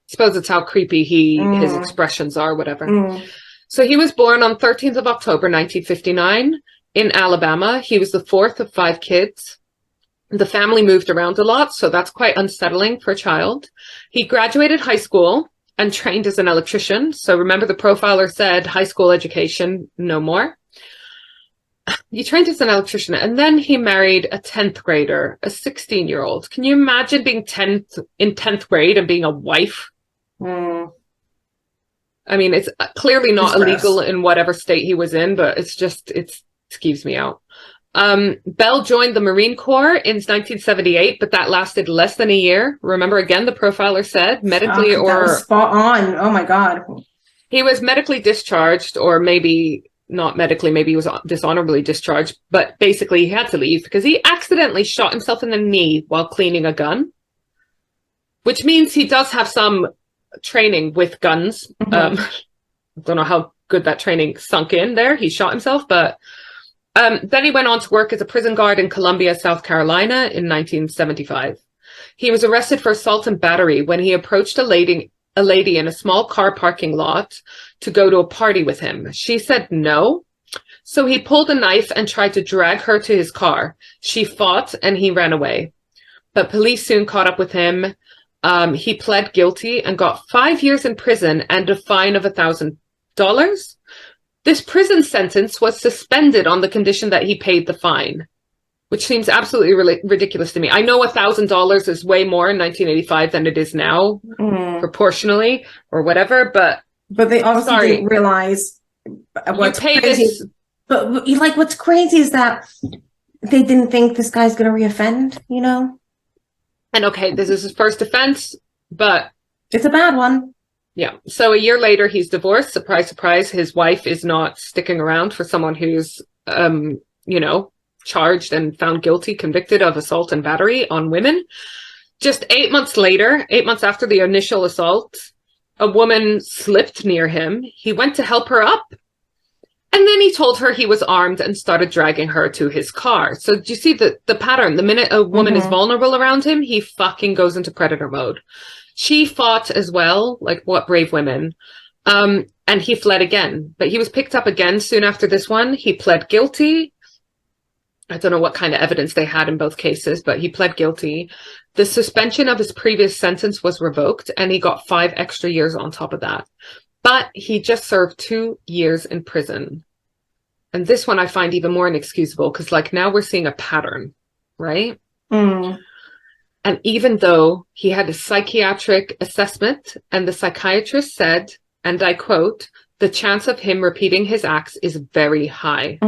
suppose it's how creepy his expressions are, whatever. So he was born on 13th of October, 1959 in Alabama. He was the fourth of 5 kids. The family moved around a lot, so that's quite unsettling for a child. He graduated high school and trained as an electrician. So remember, the profiler said high school education, no more. He trained as an electrician, and then he married a 10th grader, a 16-year-old. Can you imagine being in 10th grade and being a wife? I mean, it's clearly not illegal in whatever state he was in, but it skeeves me out. Bell joined the Marine Corps in 1978, but that lasted less than a year. Remember, again, the profiler said medically that was spot on. Oh my God. He was medically discharged, or maybe not medically, maybe he was dishonorably discharged, but basically he had to leave because he accidentally shot himself in the knee while cleaning a gun, which means he does have some training with guns. I don't know how good that training sunk in there. He shot himself, but then he went on to work as a prison guard in Columbia, South Carolina in 1975. He was arrested for assault and battery when he approached a lady in a small car parking lot to go to a party with him. She said no. So he pulled a knife and tried to drag her to his car. She fought and he ran away. But police soon caught up with him. He pled guilty and got 5 years in prison and a fine of $1,000. This prison sentence was suspended on the condition that he paid the fine, which seems absolutely ridiculous to me. I know $1,000 is way more in 1985 than it is now, proportionally or whatever, but they obviously didn't realize what's crazy. But like, what's crazy is that they didn't think this guy's going to reoffend, you know? And okay, this is his first offense, but it's a bad one. Yeah. So a year later, he's divorced. Surprise, surprise. His wife is not sticking around for someone who's, charged and found guilty, convicted of assault and battery on women. Just 8 months later, 8 months after the initial assault, a woman slipped near him. He went to help her up. And then he told her he was armed and started dragging her to his car. So do you see the pattern? The minute a woman is vulnerable around him, he fucking goes into predator mode. She fought as well, like what brave women. And he fled again. But he was picked up again soon after this one. He pled guilty. I don't know what kind of evidence they had in both cases, but he pled guilty. The suspension of his previous sentence was revoked, and he got 5 extra years on top of that. But he just served 2 years in prison. And this one I find even more inexcusable because, like, now we're seeing a pattern, right? And even though he had a psychiatric assessment and the psychiatrist said, and I quote, "The chance of him repeating his acts is very high."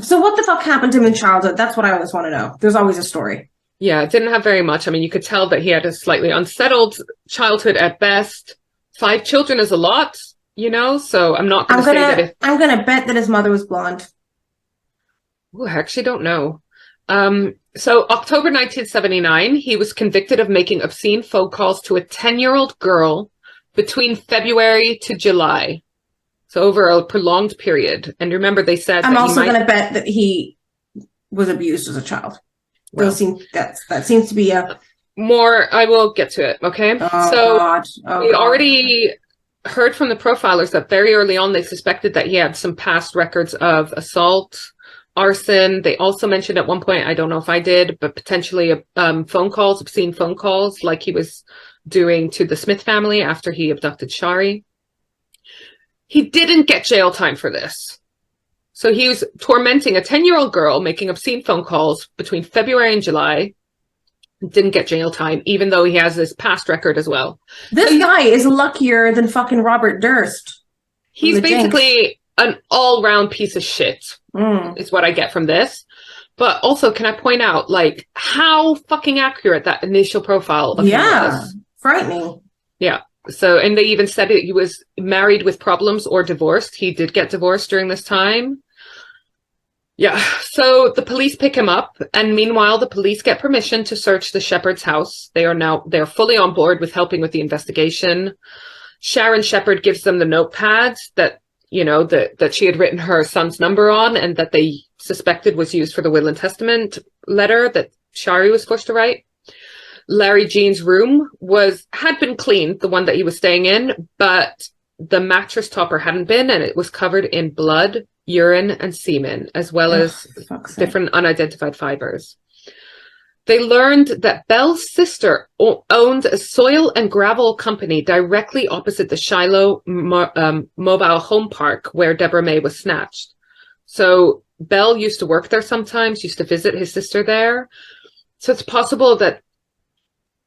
So what the fuck happened to him in childhood? That's what I always want to know. There's always a story. Yeah, it didn't have very much. I mean, you could tell that he had a slightly unsettled childhood at best. 5 children is a lot, you know, so I'm not going to say that if... I'm going to bet that his mother was blonde. Ooh, I actually don't know. So October 1979, he was convicted of making obscene phone calls to a 10-year-old girl between February to July. So over a prolonged period. And remember, they said I'm also going to bet that he was abused as a child. Well, that seems to be a... More, I will get to it, okay? We already heard from the profilers that very early on they suspected that he had some past records of assault, arson. They also mentioned at one point, I don't know if I did, but potentially phone calls, obscene phone calls, like he was doing to the Smith family after he abducted Shari. He didn't get jail time for this. So he was tormenting a 10-year-old girl, making obscene phone calls between February and July. Didn't get jail time, even though he has this past record as well. This guy is luckier than fucking Robert Durst. He's basically an all-round piece of shit, is what I get from this. But also, can I point out, like, how fucking accurate that initial profile of him was? Frightening. Yeah. So, and they even said he was married with problems or divorced. He did get divorced during this time. Yeah. So the police pick him up, and meanwhile, the police get permission to search the Shepherd's house. They're fully on board with helping with the investigation. Sharon Shepherd gives them the notepad that, you know, that she had written her son's number on, and that they suspected was used for the will and testament letter that Shari was forced to write. Larry Jean's room had been cleaned, the one that he was staying in, but the mattress topper hadn't been, and it was covered in blood, urine, and semen, as well as different unidentified fibers. They learned that Belle's sister owned a soil and gravel company directly opposite the Shiloh mobile home park where Deborah May was snatched. So Belle used to work there sometimes, used to visit his sister there. So it's possible that,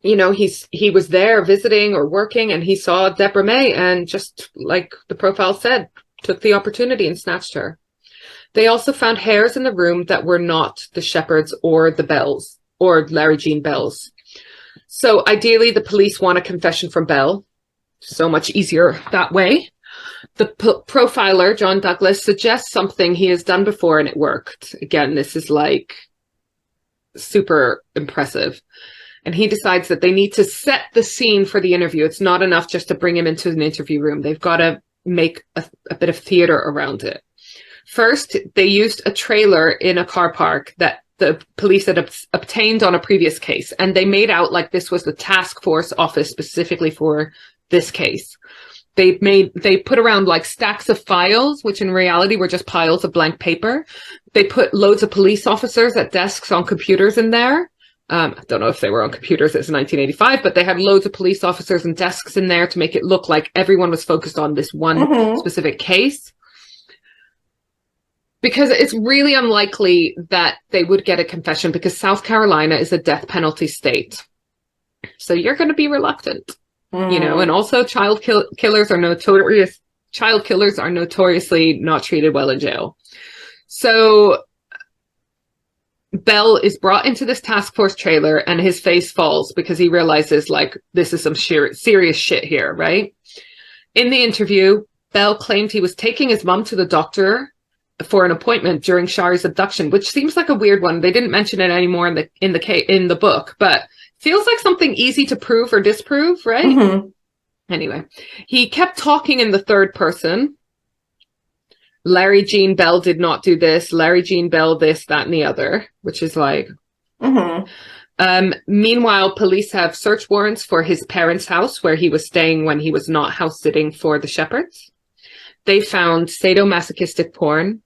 you know, he was there visiting or working, and he saw Deborah May, and just like the profile said, took the opportunity and snatched her. They also found hairs in the room that were not the Shepherds or the Bells, or Larry Jean Bell's. So ideally, the police want a confession from Belle. So much easier that way. The profiler, John Douglas, suggests something he has done before, and it worked. Again, this is like super impressive. And he decides that they need to set the scene for the interview. It's not enough just to bring him into an interview room. They've got to make a bit of theater around it. First, they used a trailer in a car park that the police had obtained on a previous case. And they made out like this was the task force office specifically for this case. They put around like stacks of files, which in reality were just piles of blank paper. They put loads of police officers at desks on computers in there. I don't know if they were on computers, it's 1985, but they had loads of police officers and desks in there to make it look like everyone was focused on this one specific case. Because it's really unlikely that they would get a confession, because South Carolina is a death penalty state. So you're going to be reluctant, you know, and also child killers are notorious. Child killers are notoriously not treated well in jail. So Bell is brought into this task force trailer, and his face falls because he realizes, like, this is some serious shit here, right? In the interview, Bell claimed he was taking his mom to the doctor for an appointment during Shari's abduction, which seems like a weird one. They didn't mention it anymore in the book, but feels like something easy to prove or disprove, right? Anyway, he kept talking in the third person. Larry Jean Bell did not do this. Larry Jean Bell this, that, and the other, which is like... Meanwhile, police have search warrants for his parents' house, where he was staying when he was not house sitting for the Shepherds. They found sadomasochistic porn,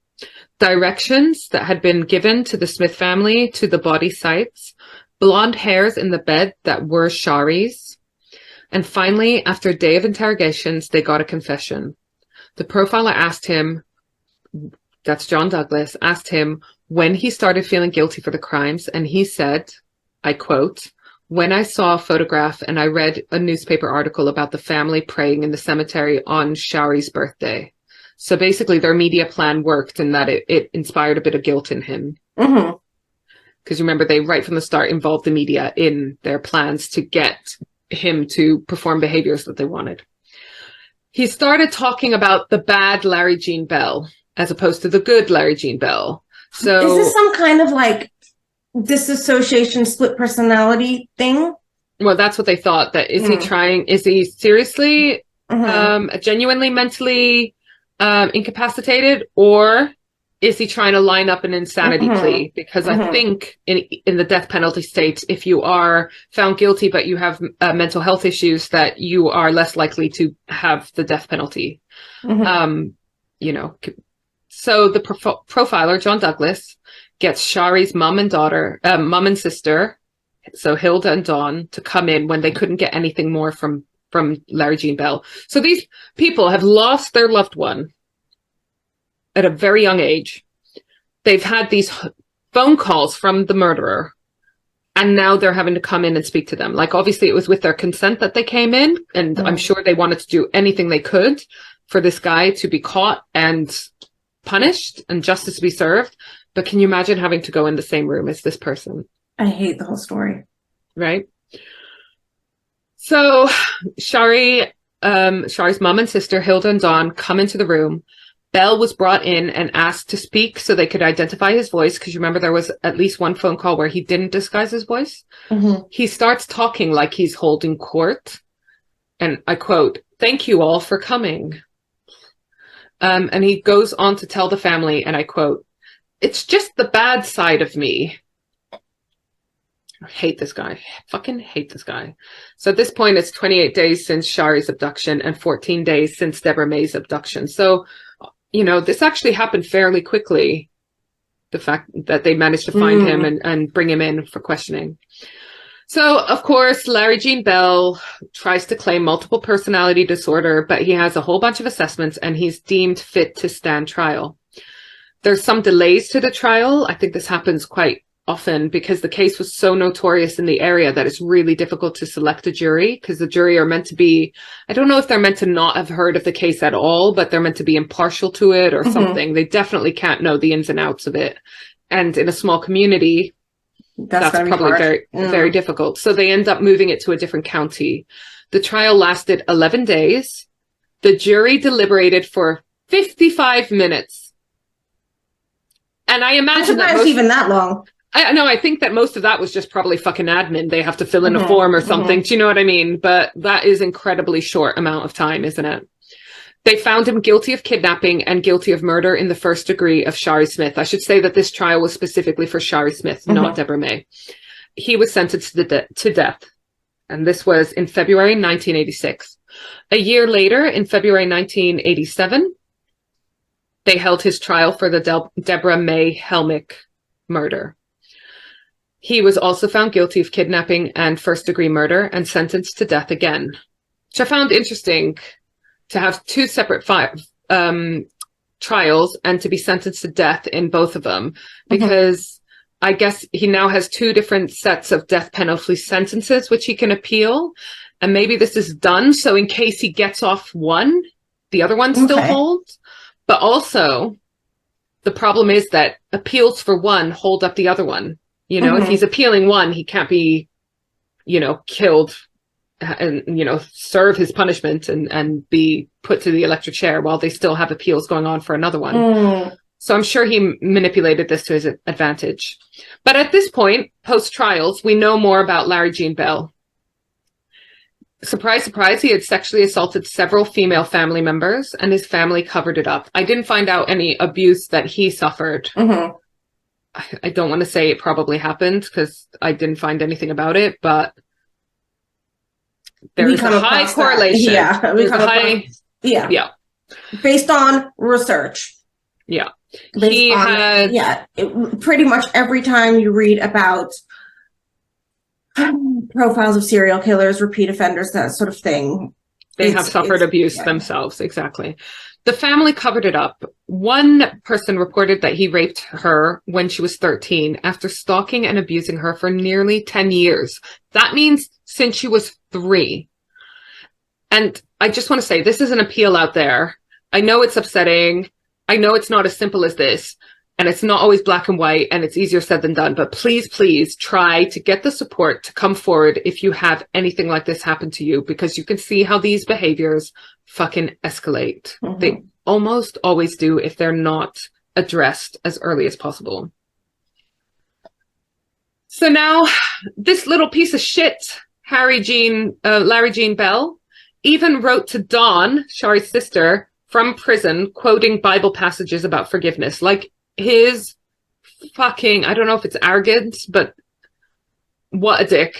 directions that had been given to the Smith family to the body sites, blonde hairs in the bed that were Shari's. And finally, after a day of interrogations, they got a confession. The profiler asked him, that's John Douglas, asked him when he started feeling guilty for the crimes, and he said, I quote, "When I saw a photograph and I read a newspaper article about the family praying in the cemetery on Shari's birthday." So basically their media plan worked in that it inspired a bit of guilt in him. Because remember, they right from the start involved the media in their plans to get him to perform behaviors that they wanted. He started talking about the bad Larry Jean Bell as opposed to the good Larry Jean Bell. So is this some kind of like disassociation, split personality thing? Well, that's what they thought. That is he seriously, genuinely mentally incapacitated, or is he trying to line up an insanity plea? Because I think in the death penalty state, if you are found guilty but you have mental health issues, that you are less likely to have the death penalty. You know, so the profiler, John Douglas, gets Shari's mom and sister, so Hilda and Dawn, to come in when they couldn't get anything more from from Larry Jean Bell. So these people have lost their loved one at a very young age. They've had these phone calls from the murderer, and now they're having to come in and speak to them. Like, obviously it was with their consent that they came in, and I'm sure they wanted to do anything they could for this guy to be caught and punished and justice to be served. But can you imagine having to go in the same room as this person? I hate the whole story. Right? So Shari's mom and sister, Hilda and Dawn, come into the room. Bell was brought in and asked to speak so they could identify his voice, because you remember there was at least one phone call where he didn't disguise his voice. He starts talking like he's holding court. And I quote, "Thank you all for coming." And he goes on to tell the family, and I quote, "It's just the bad side of me." I hate this guy. I fucking hate this guy. So at this point, it's 28 days since Shari's abduction and 14 days since Deborah May's abduction. So, you know, this actually happened fairly quickly. The fact that they managed to find him and bring him in for questioning. So, of course, Larry Jean Bell tries to claim multiple personality disorder, but he has a whole bunch of assessments and he's deemed fit to stand trial. There's some delays to the trial. I think this happens quite often because the case was so notorious in the area that it's really difficult to select a jury, because the jury are meant to be, I don't know if they're meant to not have heard of the case at all, but they're meant to be impartial to it or something. They definitely can't know the ins and outs of it. And in a small community, that's probably very, very difficult. So they end up moving it to a different county. The trial lasted 11 days. The jury deliberated for 55 minutes. And I imagine that even that long. I think that most of that was just probably fucking admin. They have to fill in a form or something. Do you know what I mean? But that is incredibly short amount of time, isn't it? They found him guilty of kidnapping and guilty of murder in the first degree of Shari Smith. I should say that this trial was specifically for Shari Smith, not Deborah May. He was sentenced to death. And this was in February 1986. A year later, in February 1987, they held his trial for the Deborah May Helmick murder. He was also found guilty of kidnapping and first-degree murder and sentenced to death again, which I found interesting, to have two separate trials and to be sentenced to death in both of them, because I guess he now has two different sets of death penalty sentences, which he can appeal. And maybe this is done so in case he gets off one, the other one still holds. But also, the problem is that appeals for one hold up the other one. You know, if he's appealing one, he can't be, you know, killed and, you know, serve his punishment and be put to the electric chair while they still have appeals going on for another one. So I'm sure he manipulated this to his advantage. But at this point, post-trials, we know more about Larry Jean Bell. Surprise, surprise, he had sexually assaulted several female family members, and his family covered it up. I didn't find out any abuse that he suffered. I don't want to say it probably happened because I didn't find anything about it, but there is a high correlation. Yeah. Based on research. Yeah. Pretty much every time you read about profiles of serial killers, repeat offenders, that sort of thing, they have suffered abuse themselves. Exactly. The family covered it up. One person reported that he raped her when she was 13 after stalking and abusing her for nearly 10 years. That means since she was 3. And I just want to say, this is an appeal out there. I know it's upsetting. I know it's not as simple as this. And it's not always black and white, and it's easier said than done. But please, please try to get the support to come forward if you have anything like this happen to you, because you can see how these behaviors fucking escalate. They almost always do if they're not addressed as early as possible. So now, this little piece of shit, Larry Jean Bell, even wrote to Dawn, Shari's sister, from prison, quoting Bible passages about forgiveness. Like, his fucking, I don't know if it's arrogance, but what a dick.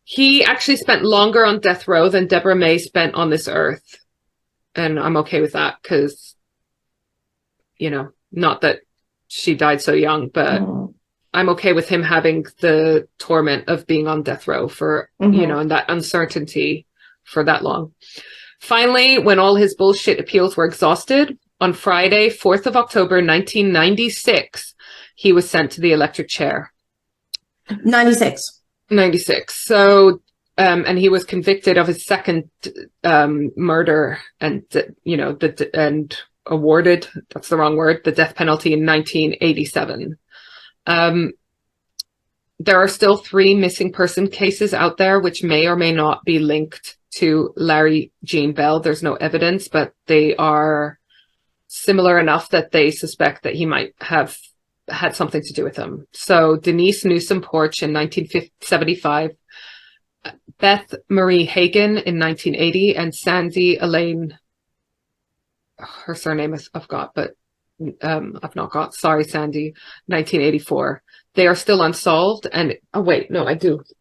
He actually spent longer on death row than Deborah May spent on this earth. And I'm okay with that because, you know, not that she died so young, but I'm okay with him having the torment of being on death row for, you know, and that uncertainty for that long. Finally, when all his bullshit appeals were exhausted, on Friday, 4th of October, 1996, he was sent to the electric chair. 96. 96. So, and he was convicted of his second murder and, and awarded, that's the wrong word, the death penalty in 1987. There are still 3 missing person cases out there, which may or may not be linked to Larry Gene Bell. There's no evidence, but they are similar enough that they suspect that he might have had something to do with them. So Denise Newsom Porch in 1975, Beth Marie Hagen in 1980, and Sandy Elaine, her surname I've got, but I've not got, sorry Sandy, 1984. They are still unsolved. And oh wait, no, I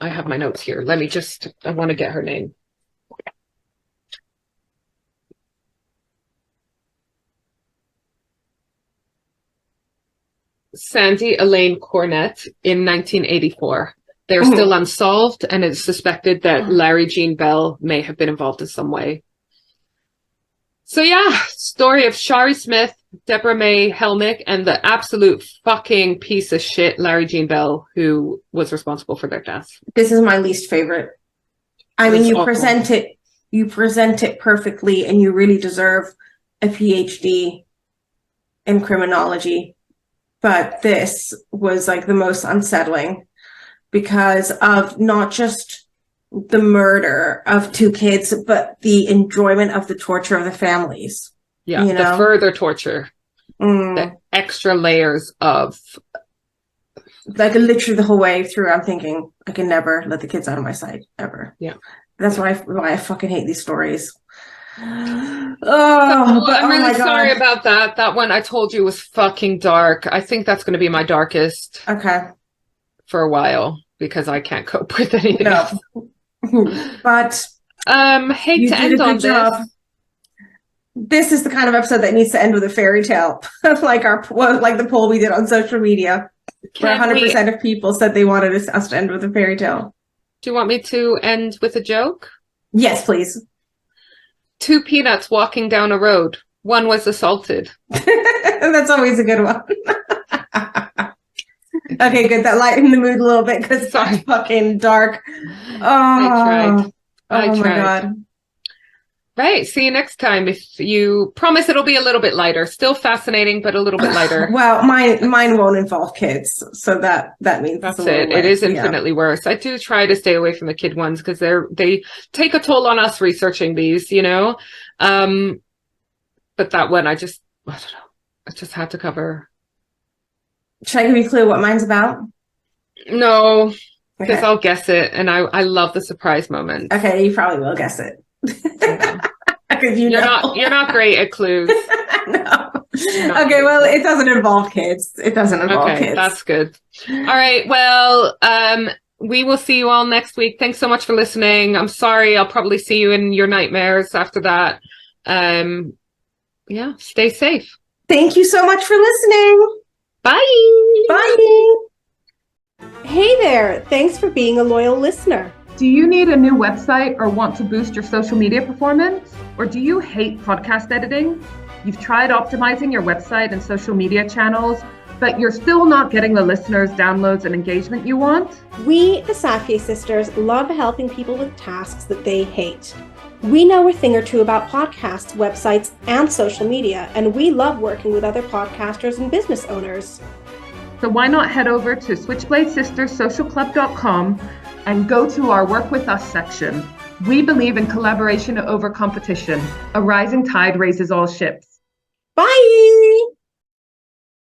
have my notes here. I want to get her name. Sandy Elaine Cornett in 1984. They're still unsolved, and it's suspected that Larry Gene Bell may have been involved in some way. So yeah, story of Shari Smith, Deborah May Helmick, and the absolute fucking piece of shit Larry Gene Bell, who was responsible for their deaths. This is my least favorite. I mean, you present it perfectly, and you really deserve a PhD in criminology. But this was like the most unsettling because of not just the murder of 2 kids, but the enjoyment of the torture of the families. Yeah, the further torture, the extra layers of... Like literally the whole way through, I'm thinking, I can never let the kids out of my sight, ever. Yeah. That's why I fucking hate these stories. I'm really sorry about that. That one I told you was fucking dark. I think that's going to be my darkest for a while because I can't cope with anything else. But hate to end on this. This is the kind of episode that needs to end with a fairy tale, like the poll we did on social media, where 100% of people said they wanted us to end with a fairy tale. Do you want me to end with a joke? Yes, please. 2 peanuts walking down a road. One was assaulted. That's always a good one. Okay, good. That lightened the mood a little bit because it's fucking dark. Oh, I tried. My God. Right. See you next time. If you promise it'll be a little bit lighter. Still fascinating, but a little bit lighter. Well, mine won't involve kids. So that means that's it. It is infinitely worse. I do try to stay away from the kid ones because they take a toll on us researching these, But that one, I don't know. I just had to cover. Should I give you a clue what mine's about? No, because I'll guess it. And I love the surprise moment. Okay, you probably will guess it. You're not great at clues. No. Okay, well, it doesn't involve kids. It doesn't involve kids. That's good. All right. Well, we will see you all next week. Thanks so much for listening. I'm sorry. I'll probably see you in your nightmares after that. Yeah, stay safe. Thank you so much for listening. Bye. Bye. Hey there. Thanks for being a loyal listener. Do you need a new website or want to boost your social media performance? Or do you hate podcast editing? You've tried optimizing your website and social media channels, but you're still not getting the listeners, downloads, and engagement you want? We, the Safier sisters, love helping people with tasks that they hate. We know a thing or two about podcasts, websites, and social media, and we love working with other podcasters and business owners. So why not head over to switchbladesisterssocialclub.com and go to our Work With Us section. We believe in collaboration over competition. A rising tide raises all ships. Bye!